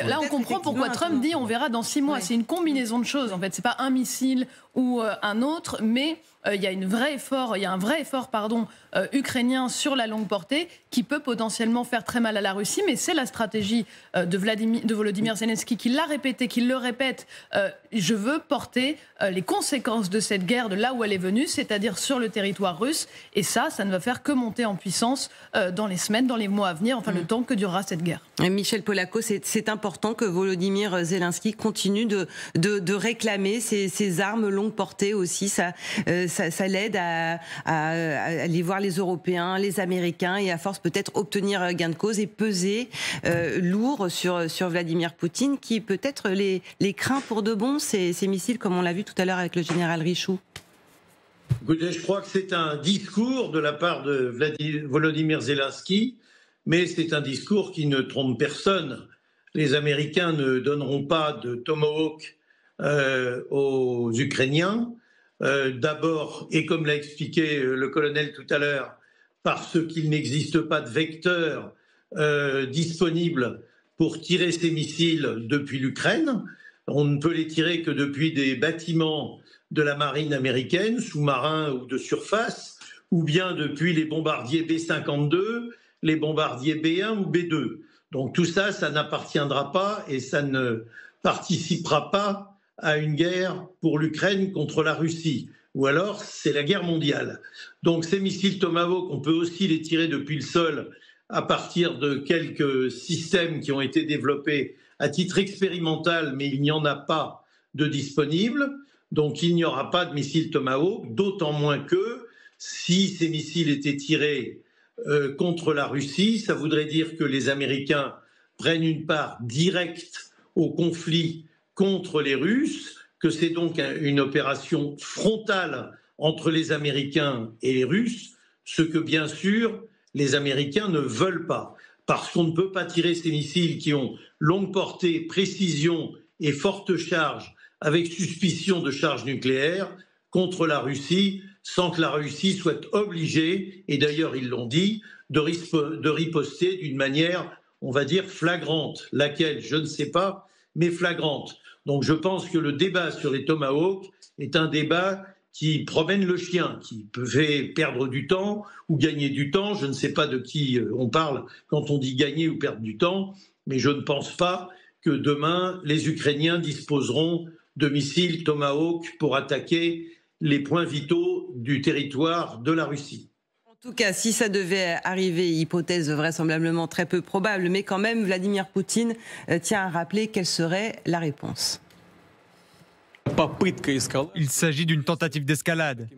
Là, on comprend pourquoi Trump dit on verra dans 6 mois. Ouais. C'est une combinaison de choses. En fait, c'est pas un missile ou un autre, mais il y a un vrai effort ukrainien sur la longue portée qui peut potentiellement faire très mal à la Russie. Mais c'est la stratégie de Volodymyr Zelensky qui l'a répété, qui le répète. Je veux porter les conséquences de cette guerre de là où elle est venue, c'est-à-dire sur le territoire russe. Et ça ne va faire que monter en puissance dans les semaines, dans les mois à venir, enfin le temps que durera cette guerre.
Michel Polaco, c'est important que Volodymyr Zelensky continue de réclamer ces armes longue portée aussi. Ça l'aide à aller voir les Européens, les Américains et à force peut-être obtenir gain de cause et peser lourd sur Vladimir Poutine qui peut-être les craint pour de bon, ces missiles, comme on l'a vu tout à l'heure avec le général Richoux.
Écoutez, je crois que c'est un discours de la part de Volodymyr Zelensky, mais c'est un discours qui ne trompe personne. Les Américains ne donneront pas de Tomahawk aux Ukrainiens. D'abord, et comme l'a expliqué le colonel tout à l'heure, parce qu'il n'existe pas de vecteur disponible pour tirer ces missiles depuis l'Ukraine. On ne peut les tirer que depuis des bâtiments de la marine américaine, sous-marins ou de surface, ou bien depuis les bombardiers B-52, les bombardiers B-1 ou B-2. Donc tout ça, ça n'appartiendra pas et ça ne participera pas à une guerre pour l'Ukraine contre la Russie. Ou alors, c'est la guerre mondiale. Donc ces missiles Tomahawk, on peut aussi les tirer depuis le sol à partir de quelques systèmes qui ont été développés à titre expérimental, mais il n'y en a pas de disponibles. Donc il n'y aura pas de missiles Tomahawk, d'autant moins que si ces missiles étaient tirés contre la Russie, ça voudrait dire que les Américains prennent une part directe au conflit contre les Russes, que c'est donc une opération frontale entre les Américains et les Russes, ce que bien sûr les Américains ne veulent pas, parce qu'on ne peut pas tirer ces missiles qui ont longue portée, précision et forte charge, avec suspicion de charge nucléaire, contre la Russie, sans que la Russie soit obligée, et d'ailleurs ils l'ont dit, de riposter d'une manière, on va dire, flagrante. Laquelle, je ne sais pas, mais flagrante. Donc je pense que le débat sur les Tomahawks est un débat qui promène le chien, qui fait perdre du temps ou gagner du temps. Je ne sais pas de qui on parle quand on dit gagner ou perdre du temps, mais je ne pense pas que demain, les Ukrainiens disposeront de missiles Tomahawk pour attaquer les points vitaux du territoire de la Russie.
En tout cas, si ça devait arriver, hypothèse vraisemblablement très peu probable, mais quand même, Vladimir Poutine tient à rappeler quelle serait la réponse.
Il s'agit d'une tentative d'escalade.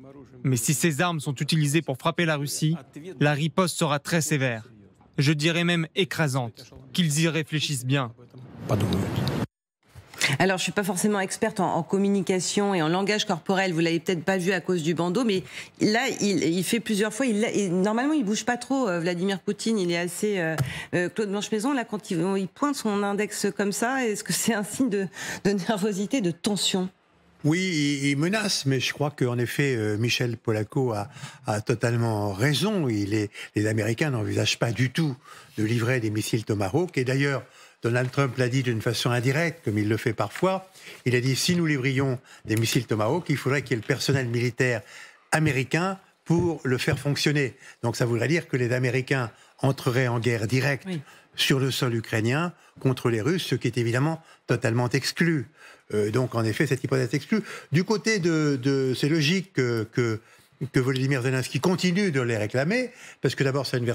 Mais si ces armes sont utilisées pour frapper la Russie, la riposte sera très sévère. Je dirais même écrasante. Qu'ils y réfléchissent bien.
Alors, je ne suis pas forcément experte en communication et en langage corporel. Vous l'avez peut-être pas vu à cause du bandeau, mais là, il fait plusieurs fois. Normalement, il bouge pas trop. Vladimir Poutine, il est assez Claude Blanche-Maison. Là, quand il pointe son index comme ça, est-ce que c'est un signe de nervosité, de tension?
Oui, il menace, mais je crois qu'en effet, Michel Polaco a totalement raison. Les Américains n'envisagent pas du tout de livrer des missiles Tomahawk. Et d'ailleurs, Donald Trump l'a dit d'une façon indirecte, comme il le fait parfois. Il a dit, si nous livrions des missiles Tomahawk, il faudrait qu'il y ait le personnel militaire américain pour le faire fonctionner. Donc ça voudrait dire que les Américains entreraient en guerre directe sur le sol ukrainien contre les Russes, ce qui est évidemment totalement exclu. Donc en effet, cette hypothèse est exclue. Du côté c'est logique que Volodymyr Zelensky continue de les réclamer, parce que d'abord c'est une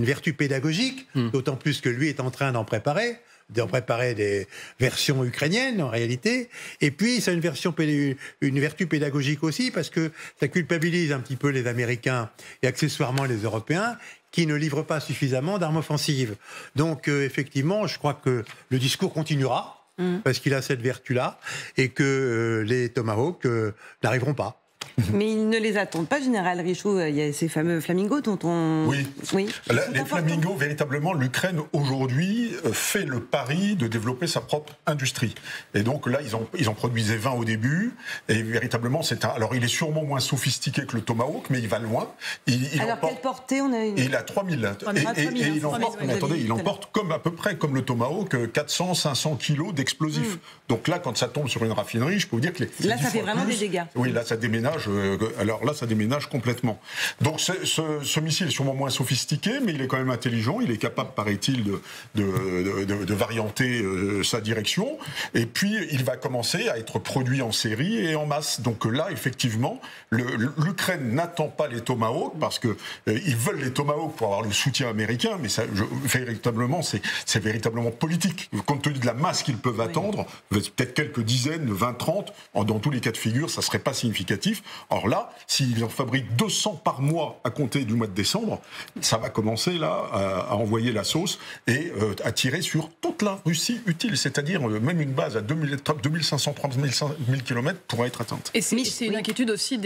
vertu pédagogique, d'autant plus que lui est en train d'en préparer des versions ukrainiennes en réalité, et puis c'est une vertu pédagogique aussi, parce que ça culpabilise un petit peu les Américains et accessoirement les Européens, qui ne livrent pas suffisamment d'armes offensives. Donc effectivement, je crois que le discours continuera, parce qu'il a cette vertu-là, et que les Tomahawks n'arriveront pas.
Mais ils ne les attendent pas, Général Richoux. Il y a ces fameux flamingos dont on...
Oui. Les flamingos, véritablement, l'Ukraine aujourd'hui fait le pari de développer sa propre industrie. Et donc là, ils en produisaient 20 au début. Et véritablement, alors il est sûrement moins sophistiqué que le Tomahawk, mais il va loin.
Alors quelle portée on a une...
Il a 3000. Et il emporte à peu près comme le Tomahawk, 400-500 kilos d'explosifs. Donc là, quand ça tombe sur une raffinerie, je peux vous dire que
là, ça fait vraiment des dégâts.
Oui, là, ça déménage. Alors là, ça déménage complètement. Donc ce missile est sûrement moins sophistiqué, mais il est quand même intelligent. Il est capable, paraît-il, de varianter sa direction. Et puis, il va commencer à être produit en série et en masse. Donc là, effectivement, l'Ukraine n'attend pas les Tomahawks parce que ils veulent les Tomahawks pour avoir le soutien américain, mais véritablement, c'est véritablement politique. Compte tenu de la masse qu'ils peuvent attendre, peut-être quelques dizaines, 20, 30, dans tous les cas de figure, ça ne serait pas significatif. Or là, s'ils en fabriquent 200 par mois à compter du mois de décembre, ça va commencer là à envoyer la sauce et à tirer sur toute la Russie utile, c'est-à-dire même une base à 2500-3000 km pourra être atteinte.
Et c'est une inquiétude aussi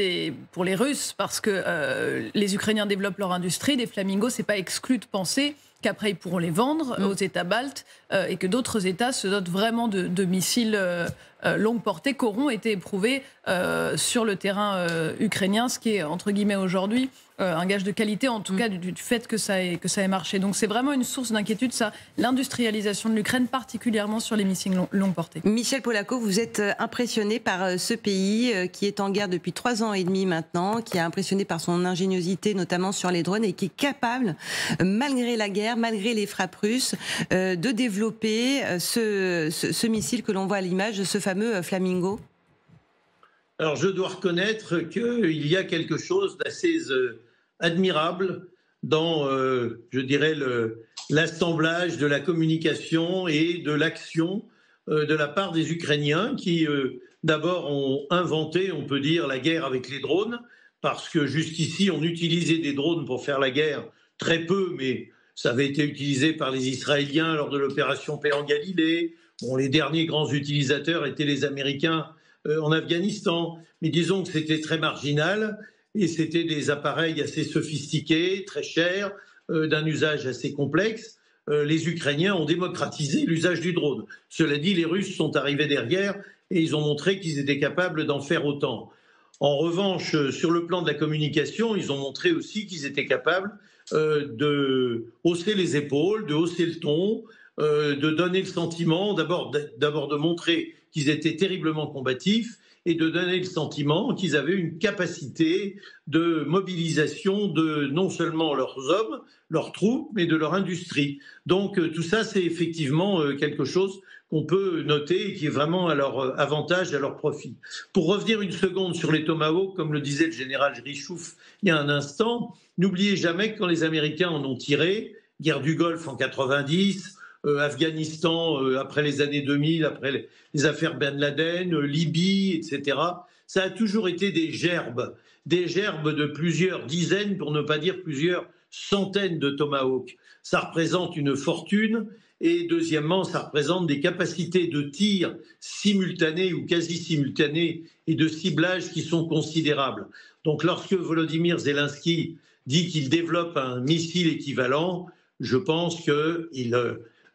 pour les Russes, parce que les Ukrainiens développent leur industrie, des flamingos, c'est pas exclu de penser qu'après ils pourront les vendre aux États baltes et que d'autres États se dotent vraiment de missiles longue portée qui auront été éprouvés sur le terrain ukrainien, ce qui est entre guillemets aujourd'hui un gage de qualité, en tout cas du fait que ça ait marché. Donc c'est vraiment une source d'inquiétude, ça, l'industrialisation de l'Ukraine, particulièrement sur les missiles longue portée.
Michel Polaco, vous êtes impressionné par ce pays qui est en guerre depuis 3 ans et demi maintenant, qui est impressionné par son ingéniosité, notamment sur les drones, et qui est capable, malgré la guerre, malgré les frappes russes, de développer ce missile que l'on voit à l'image, ce fameux Flamingo.
Alors je dois reconnaître qu'il y a quelque chose d'assez admirable dans, je dirais, l'assemblage de la communication et de l'action de la part des Ukrainiens qui, d'abord, ont inventé, on peut dire, la guerre avec les drones, parce que jusqu'ici, on utilisait des drones pour faire la guerre très peu, mais ça avait été utilisé par les Israéliens lors de l'opération Paix en Galilée. Bon, les derniers grands utilisateurs étaient les Américains en Afghanistan, mais disons que c'était très marginal et c'était des appareils assez sophistiqués, très chers, d'un usage assez complexe. Les Ukrainiens ont démocratisé l'usage du drone. Cela dit, les Russes sont arrivés derrière et ils ont montré qu'ils étaient capables d'en faire autant. En revanche, sur le plan de la communication, ils ont montré aussi qu'ils étaient capables de hausser les épaules, de hausser le ton, de donner le sentiment, d'abord de montrer qu'ils étaient terriblement combatifs et de donner le sentiment qu'ils avaient une capacité de mobilisation de non seulement leurs hommes, leurs troupes, mais de leur industrie. Donc tout ça, c'est effectivement quelque chose qu'on peut noter et qui est vraiment à leur avantage, à leur profit. Pour revenir une seconde sur les Tomahawks, comme le disait le général Richoux il y a un instant, n'oubliez jamais que quand les Américains en ont tiré, guerre du Golfe en 90, Afghanistan après les années 2000, après les affaires Ben Laden, Libye, etc. Ça a toujours été des gerbes de plusieurs dizaines, pour ne pas dire plusieurs centaines de Tomahawks. Ça représente une fortune Et deuxièmement, ça représente des capacités de tir simultanées ou quasi simultanées et de ciblage qui sont considérables. Donc lorsque Volodymyr Zelensky dit qu'il développe un missile équivalent, je pense qu'il,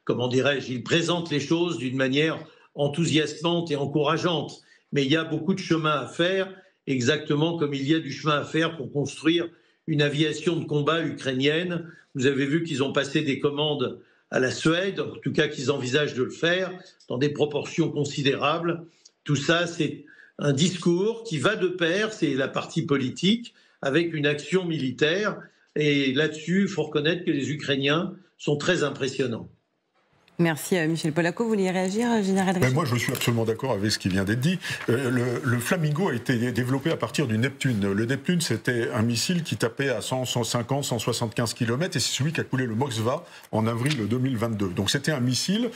il présente les choses d'une manière enthousiasmante et encourageante. Mais il y a beaucoup de chemin à faire, exactement comme il y a du chemin à faire pour construire une aviation de combat ukrainienne. Vous avez vu qu'ils ont passé des commandes à la Suède, en tout cas qu'ils envisagent de le faire, dans des proportions considérables. Tout ça, c'est un discours qui va de pair, c'est la partie politique, avec une action militaire. Et là-dessus, il faut reconnaître que les Ukrainiens sont très impressionnants.
Merci Michel Polaco. Vous vouliez réagir, Général Richard?
Moi, je suis absolument d'accord avec ce qui vient d'être dit. Le Flamingo a été développé à partir du Neptune. Le Neptune, c'était un missile qui tapait à 100, 150, 175 km et c'est celui qui a coulé le Moskva en avril 2022. Donc c'était un missile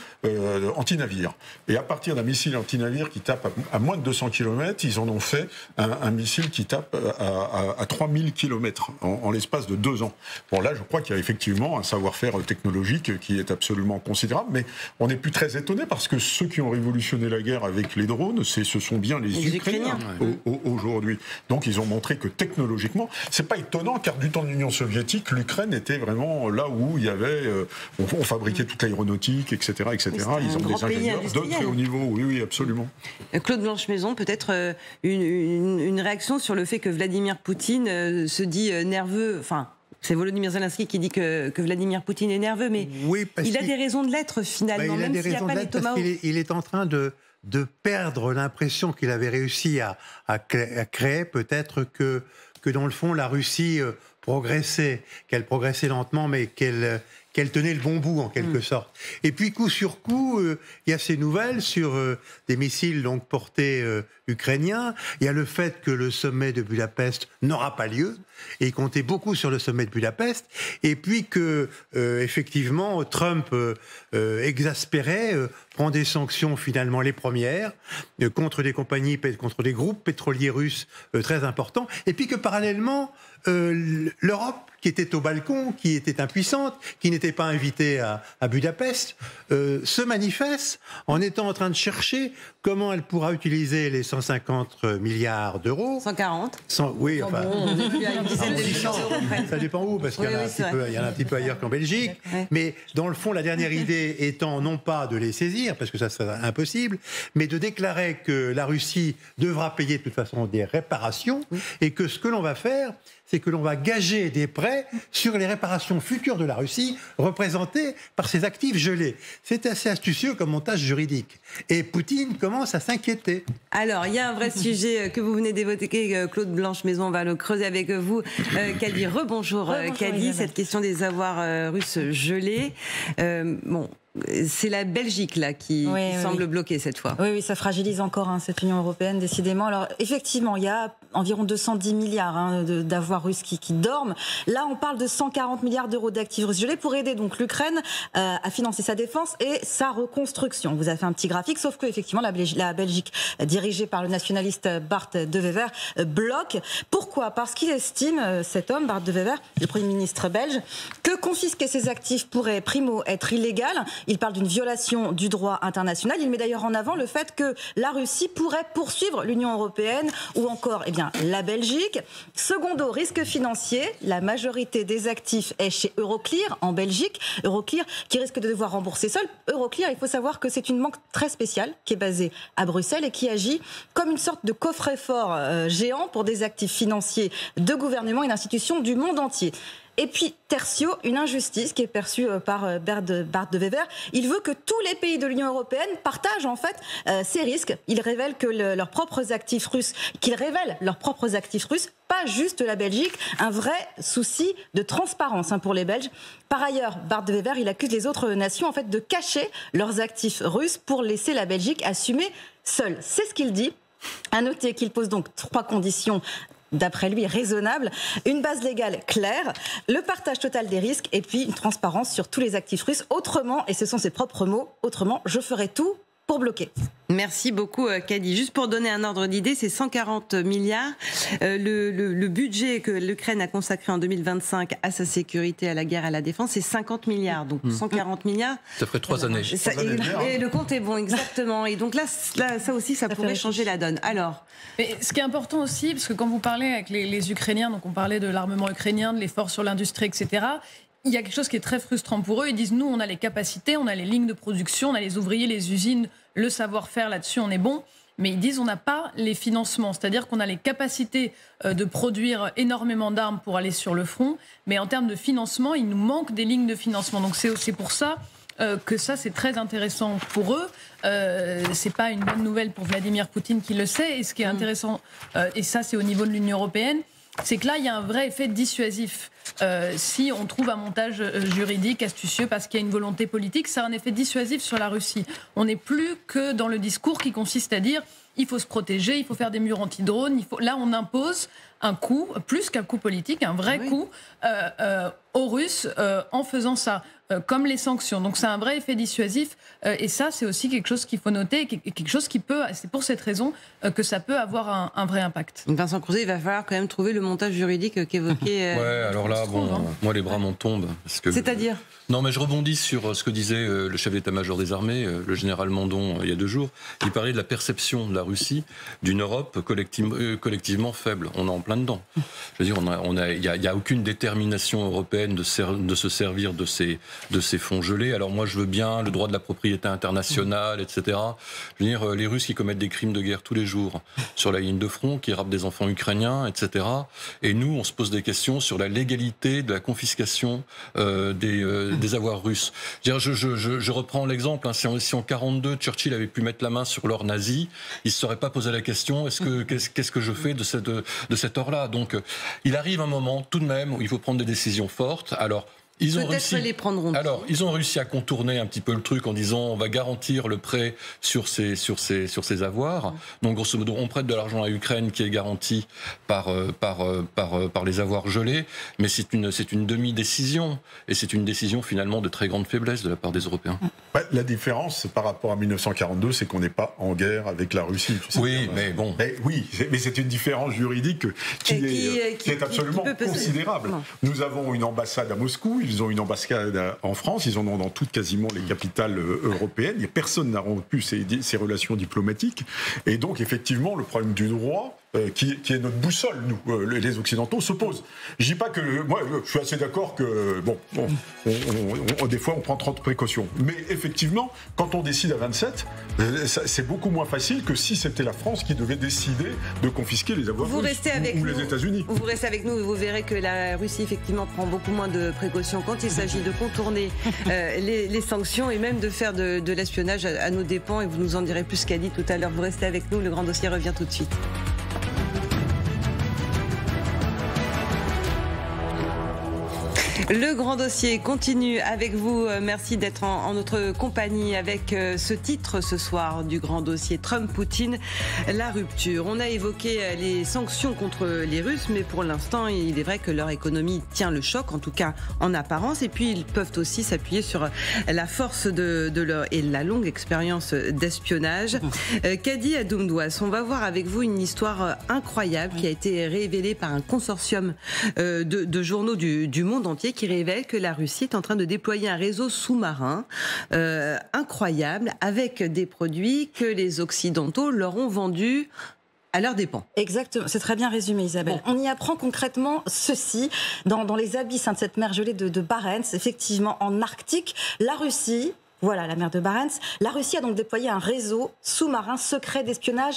anti-navire. Et à partir d'un missile anti-navire qui tape à moins de 200 km, ils en ont fait un missile qui tape à 3000 km en l'espace de 2 ans. Bon, là, je crois qu'il y a effectivement un savoir-faire technologique qui est absolument considérable. Mais on n'est plus très étonné parce que ceux qui ont révolutionné la guerre avec les drones, ce sont bien les Ukrainiens aujourd'hui. Donc ils ont montré que technologiquement, c'est pas étonnant car du temps de l'Union soviétique, l'Ukraine était vraiment là où il y avait, on fabriquait toute l'aéronautique, etc., etc. Ils ont des ingénieurs de très haut niveau. Oui, absolument.
Claude Blanche-Maison, peut-être une réaction sur le fait que Vladimir Poutine se dit nerveux. Enfin. C'est Volodymyr Zelensky qui dit que Vladimir Poutine est nerveux, mais il a des raisons de l'être finalement, même s'il n'y a pas les Tomahawks.
Il est en train de perdre l'impression qu'il avait réussi à créer, peut-être que dans le fond, la Russie progressait, qu'elle progressait lentement, mais qu'elle tenait le bon bout en quelque sorte. Et puis coup sur coup, il y a ces nouvelles sur des missiles donc portés ukrainiens. Il y a le fait que le sommet de Budapest n'aura pas lieu. Et il comptait beaucoup sur le sommet de Budapest. Et puis que, effectivement, Trump, exaspéré, prend des sanctions, finalement les premières, contre des compagnies, contre des groupes pétroliers russes très importants. Et puis que, parallèlement, l'Europe, qui était au balcon, qui était impuissante, qui n'était pas invitée à Budapest, se manifeste en étant en train de chercher comment elle pourra utiliser les 150 milliards d'euros.
140
oui, enfin... Ça dépend où, parce qu'il y en a un petit peu ailleurs qu'en Belgique.
Ouais.
Mais dans le fond, la dernière idée étant non pas de les saisir, parce que ça serait impossible, mais de déclarer que la Russie devra payer de toute façon des réparations et que ce que l'on va faire, c'est que l'on va gager des prêts sur les réparations futures de la Russie représentées par ses actifs gelés. C'est assez astucieux comme montage juridique. Et Poutine commence à s'inquiéter.
Alors, il y a un vrai sujet que vous venez d'évoquer, Claude Blanche-Maison, on va le creuser avec vous. Kadi, rebonjour Kadi, cette question des avoirs russes gelés. C'est la Belgique là qui semble bloquer cette fois.
Oui, ça fragilise encore cette Union européenne, décidément. Alors effectivement, il y a environ 210 milliards d'avoirs russes qui dorment. Là, on parle de 140 milliards d'euros d'actifs russes gelés pour aider donc l'Ukraine à financer sa défense et sa reconstruction. Vous avez fait un petit graphique, sauf que effectivement la Belgique, dirigée par le nationaliste Bart De Wever, bloque. Pourquoi ? Parce qu'il estime, cet homme, Bart De Wever, le Premier ministre belge, que confisquer ces actifs pourrait, primo, être illégal. Il parle d'une violation du droit international. Il met d'ailleurs en avant le fait que la Russie pourrait poursuivre l'Union européenne ou encore la Belgique. Secondo, risque financier. La majorité des actifs est chez Euroclear en Belgique. Euroclear qui risque de devoir rembourser seul. Euroclear, il faut savoir que c'est une banque très spéciale qui est basée à Bruxelles et qui agit comme une sorte de coffret-fort géant pour des actifs financiers de gouvernements et d'institutions du monde entier. Et puis, tertio, une injustice qui est perçue par Bart De Wever. Il veut que tous les pays de l'Union européenne partagent en fait ces risques. Il révèle que leurs propres actifs russes, pas juste la Belgique, un vrai souci de transparence pour les Belges. Par ailleurs, Bart De Wever, il accuse les autres nations en fait de cacher leurs actifs russes pour laisser la Belgique assumer seule. C'est ce qu'il dit. À noter qu'il pose donc 3 conditions d'après lui, raisonnable, une base légale claire, le partage total des risques et puis une transparence sur tous les actifs russes. Autrement, et ce sont ses propres mots, autrement, je ferai tout pour bloquer.
Merci beaucoup, Kadi. Juste pour donner un ordre d'idée, c'est 140 milliards. Le budget que l'Ukraine a consacré en 2025 à sa sécurité, à la guerre, à la défense, c'est 50 milliards. Donc 140 milliards.
Ça ferait 3 années.
Et le compte est bon, exactement. Et donc là ça aussi, ça pourrait changer la donne. Alors,
mais ce qui est important aussi, parce que quand vous parlez avec les Ukrainiens, donc on parlait de l'armement ukrainien, de l'effort sur l'industrie, etc., il y a quelque chose qui est très frustrant pour eux. Ils disent, nous, on a les capacités, on a les lignes de production, on a les ouvriers, les usines, le savoir-faire là-dessus, on est bon. Mais ils disent, on n'a pas les financements. C'est-à-dire qu'on a les capacités de produire énormément d'armes pour aller sur le front. Mais en termes de financement, il nous manque des lignes de financement. Donc c'est pour ça que ça, c'est très intéressant pour eux. C'est pas une bonne nouvelle pour Vladimir Poutine qui le sait. Et ce qui est intéressant, et ça, c'est au niveau de l'Union européenne, c'est que là, il y a un vrai effet dissuasif. Si on trouve un montage juridique astucieux parce qu'il y a une volonté politique, ça a un effet dissuasif sur la Russie. On n'est plus que dans le discours qui consiste à dire il faut se protéger, il faut faire des murs anti-drones. Là, on impose un coup, plus qu'un coup politique, un vrai coup aux Russes en faisant ça, comme les sanctions. Donc c'est un vrai effet dissuasif et ça, c'est aussi quelque chose qu'il faut noter, quelque chose qui peut, c'est pour cette raison que ça peut avoir un vrai impact.
Vincent Crouzet, il va falloir quand même trouver le montage juridique qu'évoquait...
Ouais, alors là, moi les bras m'en tombent.
C'est-à-dire ?
Non, mais je rebondis sur ce que disait le chef d'état-major des armées, le général Mandon, il y a 2 jours. Il parlait de la perception de la Russie, d'une Europe collectivement faible. On est en plein dedans. Je veux dire, il n'y a aucune détermination européenne de se servir de ces fonds gelés. Alors moi, je veux bien le droit de la propriété internationale, etc. Je veux dire, les Russes qui commettent des crimes de guerre tous les jours sur la ligne de front, qui rappent des enfants ukrainiens, etc. Et nous, on se pose des questions sur la légalité de la confiscation des avoirs russes. Je reprends l'exemple. Si en 1942, Churchill avait pu mettre la main sur l'or nazi, il ne se serait pas posé la question qu'est-ce que je fais de cet or-là. Donc, il arrive un moment, tout de même, où il faut prendre des décisions fortes. Alors, ils ont réussi à contourner un petit peu le truc en disant on va garantir le prêt sur ces avoirs. Donc grosso modo, on prête de l'argent à l'Ukraine qui est garanti par les avoirs gelés, mais c'est une demi-décision et c'est une décision finalement de très grande faiblesse de la part des Européens.
Ouais, la différence par rapport à 1942, c'est qu'on n'est pas en guerre avec la Russie.
Oui, mais bon.
Mais c'est une différence juridique qui est absolument considérable. Nous avons une ambassade à Moscou. Ils ont une ambassade en France, ils en ont dans toutes quasiment les capitales européennes. Et personne n'a rompu ces relations diplomatiques. Et donc, effectivement, le problème du droit, qui est notre boussole, nous, les Occidentaux, se pose. Je dis pas que... Moi, je suis assez d'accord que, des fois, on prend trop de précautions. Mais effectivement, quand on décide à 27, c'est beaucoup moins facile que si c'était la France qui devait décider de confisquer les avoirs russes ou les États-Unis.
Vous restez avec nous et vous verrez que la Russie, effectivement, prend beaucoup moins de précautions quand il s'agit de contourner les sanctions et même de faire de l'espionnage à nos dépens. Et vous nous en direz plus qu'a dit tout à l'heure. Vous restez avec nous, le grand dossier revient tout de suite. Le grand dossier continue avec vous. Merci d'être en notre compagnie avec ce titre ce soir du grand dossier Trump-Poutine, la rupture. On a évoqué les sanctions contre les Russes, mais pour l'instant, il est vrai que leur économie tient le choc, en tout cas en apparence. Et puis, ils peuvent aussi s'appuyer sur la force de leur et la longue expérience d'espionnage. Kadi Adoumdouas, on va voir avec vous une histoire incroyable qui a été révélée par un consortium de journaux du monde entier qui révèle que la Russie est en train de déployer un réseau sous-marin incroyable avec des produits que les Occidentaux leur ont vendus à leurs dépens.
Exactement, c'est très bien résumé Isabelle. Bon. On y apprend concrètement ceci, dans les abysses de cette mer gelée de Barents, effectivement en Arctique, la Russie... Voilà, la mer de Barents. La Russie a donc déployé un réseau sous-marin secret d'espionnage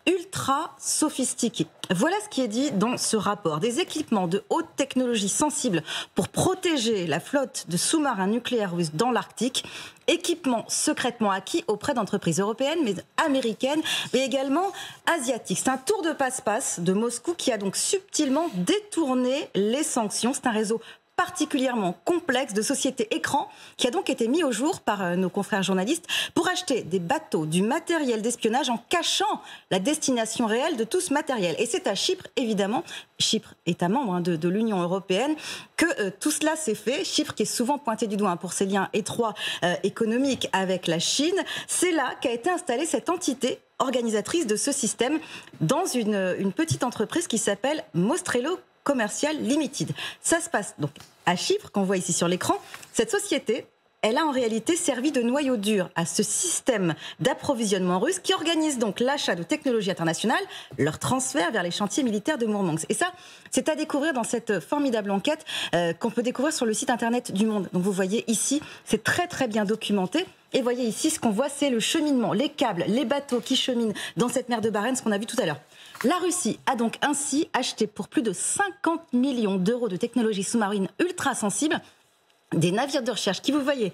ultra sophistiqué. Voilà ce qui est dit dans ce rapport. Des équipements de haute technologie sensibles pour protéger la flotte de sous-marins nucléaires russes dans l'Arctique. Équipements secrètement acquis auprès d'entreprises européennes, mais américaines, mais également asiatiques. C'est un tour de passe-passe de Moscou qui a donc subtilement détourné les sanctions. C'est un réseau particulièrement complexe de société écran qui a donc été mis au jour par nos confrères journalistes pour acheter des bateaux, du matériel d'espionnage en cachant la destination réelle de tout ce matériel. Et c'est à Chypre, évidemment, Chypre, État membre de l'Union européenne, que tout cela s'est fait. Chypre qui est souvent pointé du doigt pour ses liens étroits économiques avec la Chine. C'est là qu'a été installée cette entité organisatrice de ce système dans une petite entreprise qui s'appelle Mostrello Commercial Limited. Ça se passe donc à Chypre, qu'on voit ici sur l'écran. Cette société, elle a en réalité servi de noyau dur à ce système d'approvisionnement russe qui organise donc l'achat de technologies internationales, leur transfert vers les chantiers militaires de Mourmansk. Et ça, c'est à découvrir dans cette formidable enquête qu'on peut découvrir sur le site internet du Monde. Donc vous voyez ici, c'est très très bien documenté. Et voyez ici, ce qu'on voit, c'est le cheminement, les câbles, les bateaux qui cheminent dans cette mer de Barents, ce qu'on a vu tout à l'heure. La Russie a donc ainsi acheté pour plus de 50 millions d'euros de technologies sous-marines ultra sensibles des navires de recherche qui, vous voyez,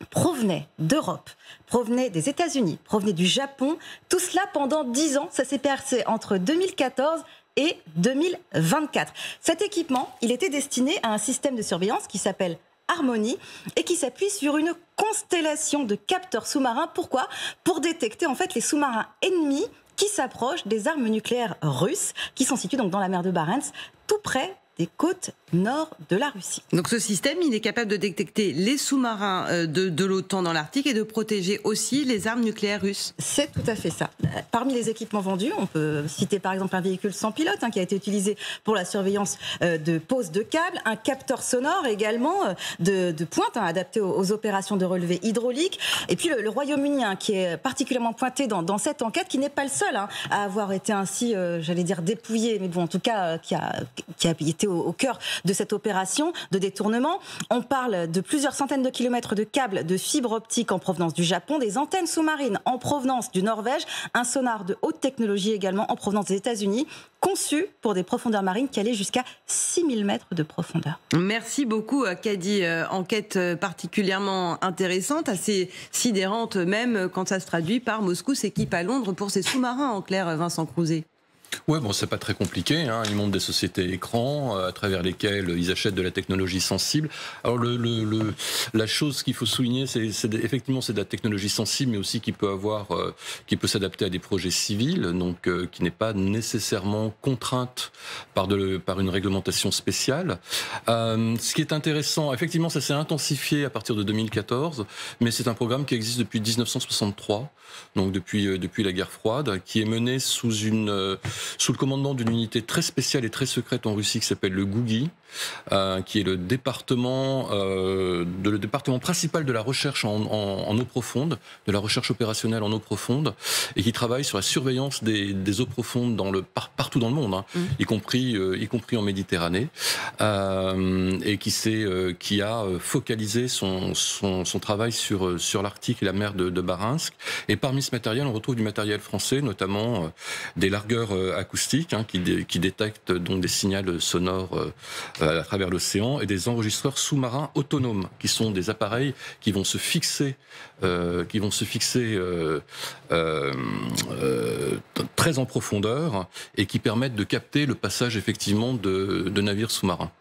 provenaient d'Europe, provenaient des États-Unis, provenaient du Japon. Tout cela pendant 10 ans, ça s'est passé entre 2014 et 2024. Cet équipement, il était destiné à un système de surveillance qui s'appelle Harmony et qui s'appuie sur une constellation de capteurs sous-marins. Pourquoi ? Pour détecter en fait les sous-marins ennemis qui s'approchent des armes nucléaires russes qui sont situées donc dans la mer de Barents, tout près des côtes nord de la Russie.
Donc ce système, il est capable de détecter les sous-marins de l'OTAN dans l'Arctique et de protéger aussi les armes nucléaires russes.
C'est tout à fait ça. Parmi les équipements vendus, on peut citer par exemple un véhicule sans pilote qui a été utilisé pour la surveillance de pose de câbles, un capteur sonore également de pointe adapté aux opérations de relevé hydraulique. Et puis le Royaume-Uni qui est particulièrement pointé dans cette enquête, qui n'est pas le seul à avoir été ainsi, j'allais dire, dépouillé, mais bon, en tout cas, qui a été au cœur de cette opération de détournement. On parle de plusieurs centaines de kilomètres de câbles de fibre optique en provenance du Japon, des antennes sous-marines en provenance du Norvège, un sonar de haute technologie également en provenance des États-Unis, conçu pour des profondeurs marines qui allaient jusqu'à 6000 mètres de profondeur.
Merci beaucoup, Kadi. Enquête particulièrement intéressante, assez sidérante même quand ça se traduit par Moscou s'équipe à Londres pour ses sous-marins, en clair, Vincent Crouzet.
Ouais, bon, c'est pas très compliqué. Ils montent des sociétés écrans à travers lesquelles ils achètent de la technologie sensible. Alors la chose qu'il faut souligner, effectivement c'est de la technologie sensible, mais aussi qui peut s'adapter à des projets civils, donc qui n'est pas nécessairement contrainte par une réglementation spéciale. Ce qui est intéressant, effectivement, ça s'est intensifié à partir de 2014, mais c'est un programme qui existe depuis 1963, donc depuis la guerre froide, qui est mené sous le commandement d'une unité très spéciale et très secrète en Russie qui s'appelle le GUGI, qui est le département principal de la recherche en eau profonde, de la recherche opérationnelle en eau profonde, et qui travaille sur la surveillance des eaux profondes partout dans le monde, y compris en Méditerranée, et qui a focalisé son travail sur l'Arctique et la mer de Barents. Et parmi ce matériel, on retrouve du matériel français, notamment des largueurs acoustiques qui détectent donc des signaux sonores à travers l'océan, et des enregistreurs sous-marins autonomes, qui sont des appareils qui vont se fixer très en profondeur et qui permettent de capter le passage effectivement de navires sous-marins.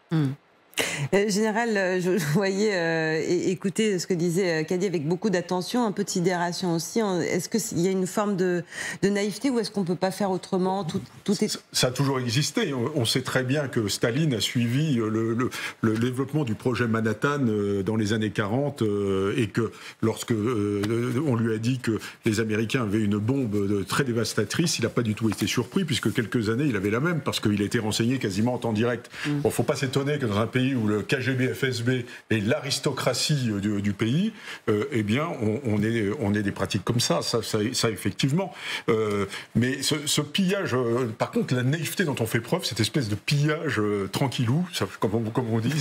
Général, je voyais écouter ce que disait Kadi avec beaucoup d'attention, un peu de sidération aussi. Est-ce qu'il y a une forme de naïveté ou est-ce qu'on ne peut pas faire autrement ? Tout est...
Ça a toujours existé. On sait très bien que Staline a suivi le développement du projet Manhattan dans les années 40 et que lorsque on lui a dit que les Américains avaient une bombe très dévastatrice, il n'a pas du tout été surpris puisque quelques années il avait la même parce qu'il a été renseigné quasiment en temps direct. Bon, il ne faut pas s'étonner que dans un pays où le KGB, FSB est l'aristocratie du pays, eh bien, on est des pratiques comme ça effectivement. Mais ce pillage, par contre, la naïveté dont on fait preuve, cette espèce de pillage tranquillou, comme on dit,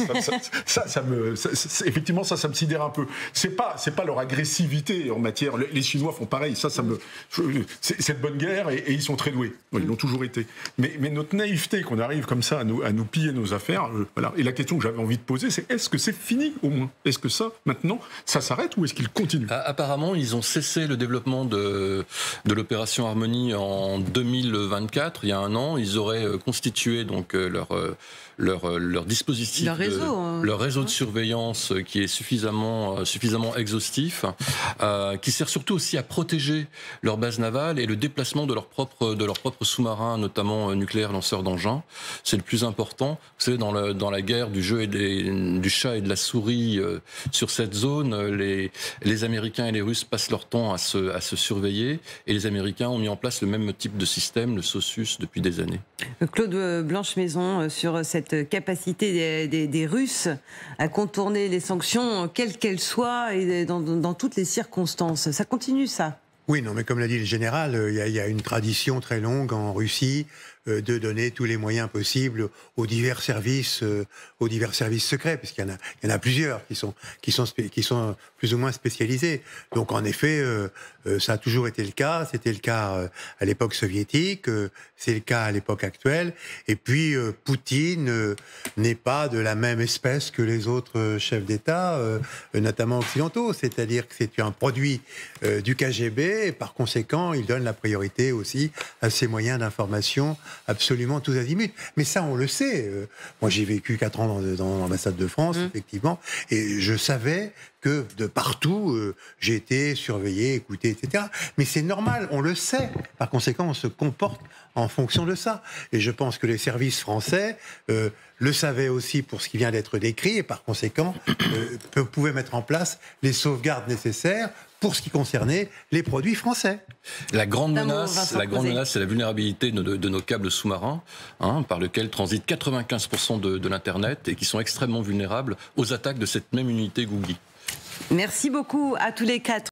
effectivement, ça me sidère un peu. C'est pas leur agressivité en matière. Les Chinois font pareil. C'est de bonne guerre et ils sont très doués. Ils l'ont toujours été. Mais notre naïveté, qu'on arrive comme ça à nous piller nos affaires, voilà. Et la question que j'avais envie de poser, c'est est-ce que c'est fini au moins? Est-ce que ça, maintenant, ça s'arrête ou est-ce qu'il continue?
Apparemment, ils ont cessé le développement de l'opération Harmonie en 2024, il y a un an. Ils auraient constitué donc leur dispositif, leur réseau de surveillance qui est suffisamment exhaustif, qui sert surtout aussi à protéger leur base navale et le déplacement de leurs propres sous-marins, notamment nucléaires lanceurs d'engins. C'est le plus important. Vous savez, dans la guerre du jeu et du chat et de la souris sur cette zone, les Américains et les Russes passent leur temps à se surveiller, et les Américains ont mis en place le même type de système, le SOSUS, depuis des années.
Claude Blanche-Maison, sur cette capacité des Russes à contourner les sanctions, quelles qu'elles soient, et dans toutes les circonstances. Ça continue, ça?
Oui, non, mais comme l'a dit le général, il y a une tradition très longue en Russie de donner tous les moyens possibles aux divers services secrets, puisqu'il y en a plusieurs qui sont plus ou moins spécialisés. Donc en effet, ça a toujours été le cas. C'était le cas à l'époque soviétique, c'est le cas à l'époque actuelle. Et puis Poutine n'est pas de la même espèce que les autres chefs d'État, notamment occidentaux. C'est-à-dire que c'est un produit du KGB, et par conséquent, il donne la priorité aussi à ses moyens d'information absolument tous azimuts. Mais ça, on le sait. Moi, j'ai vécu 4 ans dans l'ambassade de France, effectivement, et je savais que de partout, j'ai été surveillé, écouté, etc. Mais c'est normal, on le sait. Par conséquent, on se comporte en fonction de ça. Et je pense que les services français le savaient aussi pour ce qui vient d'être décrit, et par conséquent, pouvaient mettre en place les sauvegardes nécessaires pour ce qui concernait les produits français.
La grande menace, c'est la vulnérabilité de nos câbles sous-marins, par lesquels transitent 95% de l'Internet, et qui sont extrêmement vulnérables aux attaques de cette même unité Googie.
Merci beaucoup à tous les 4.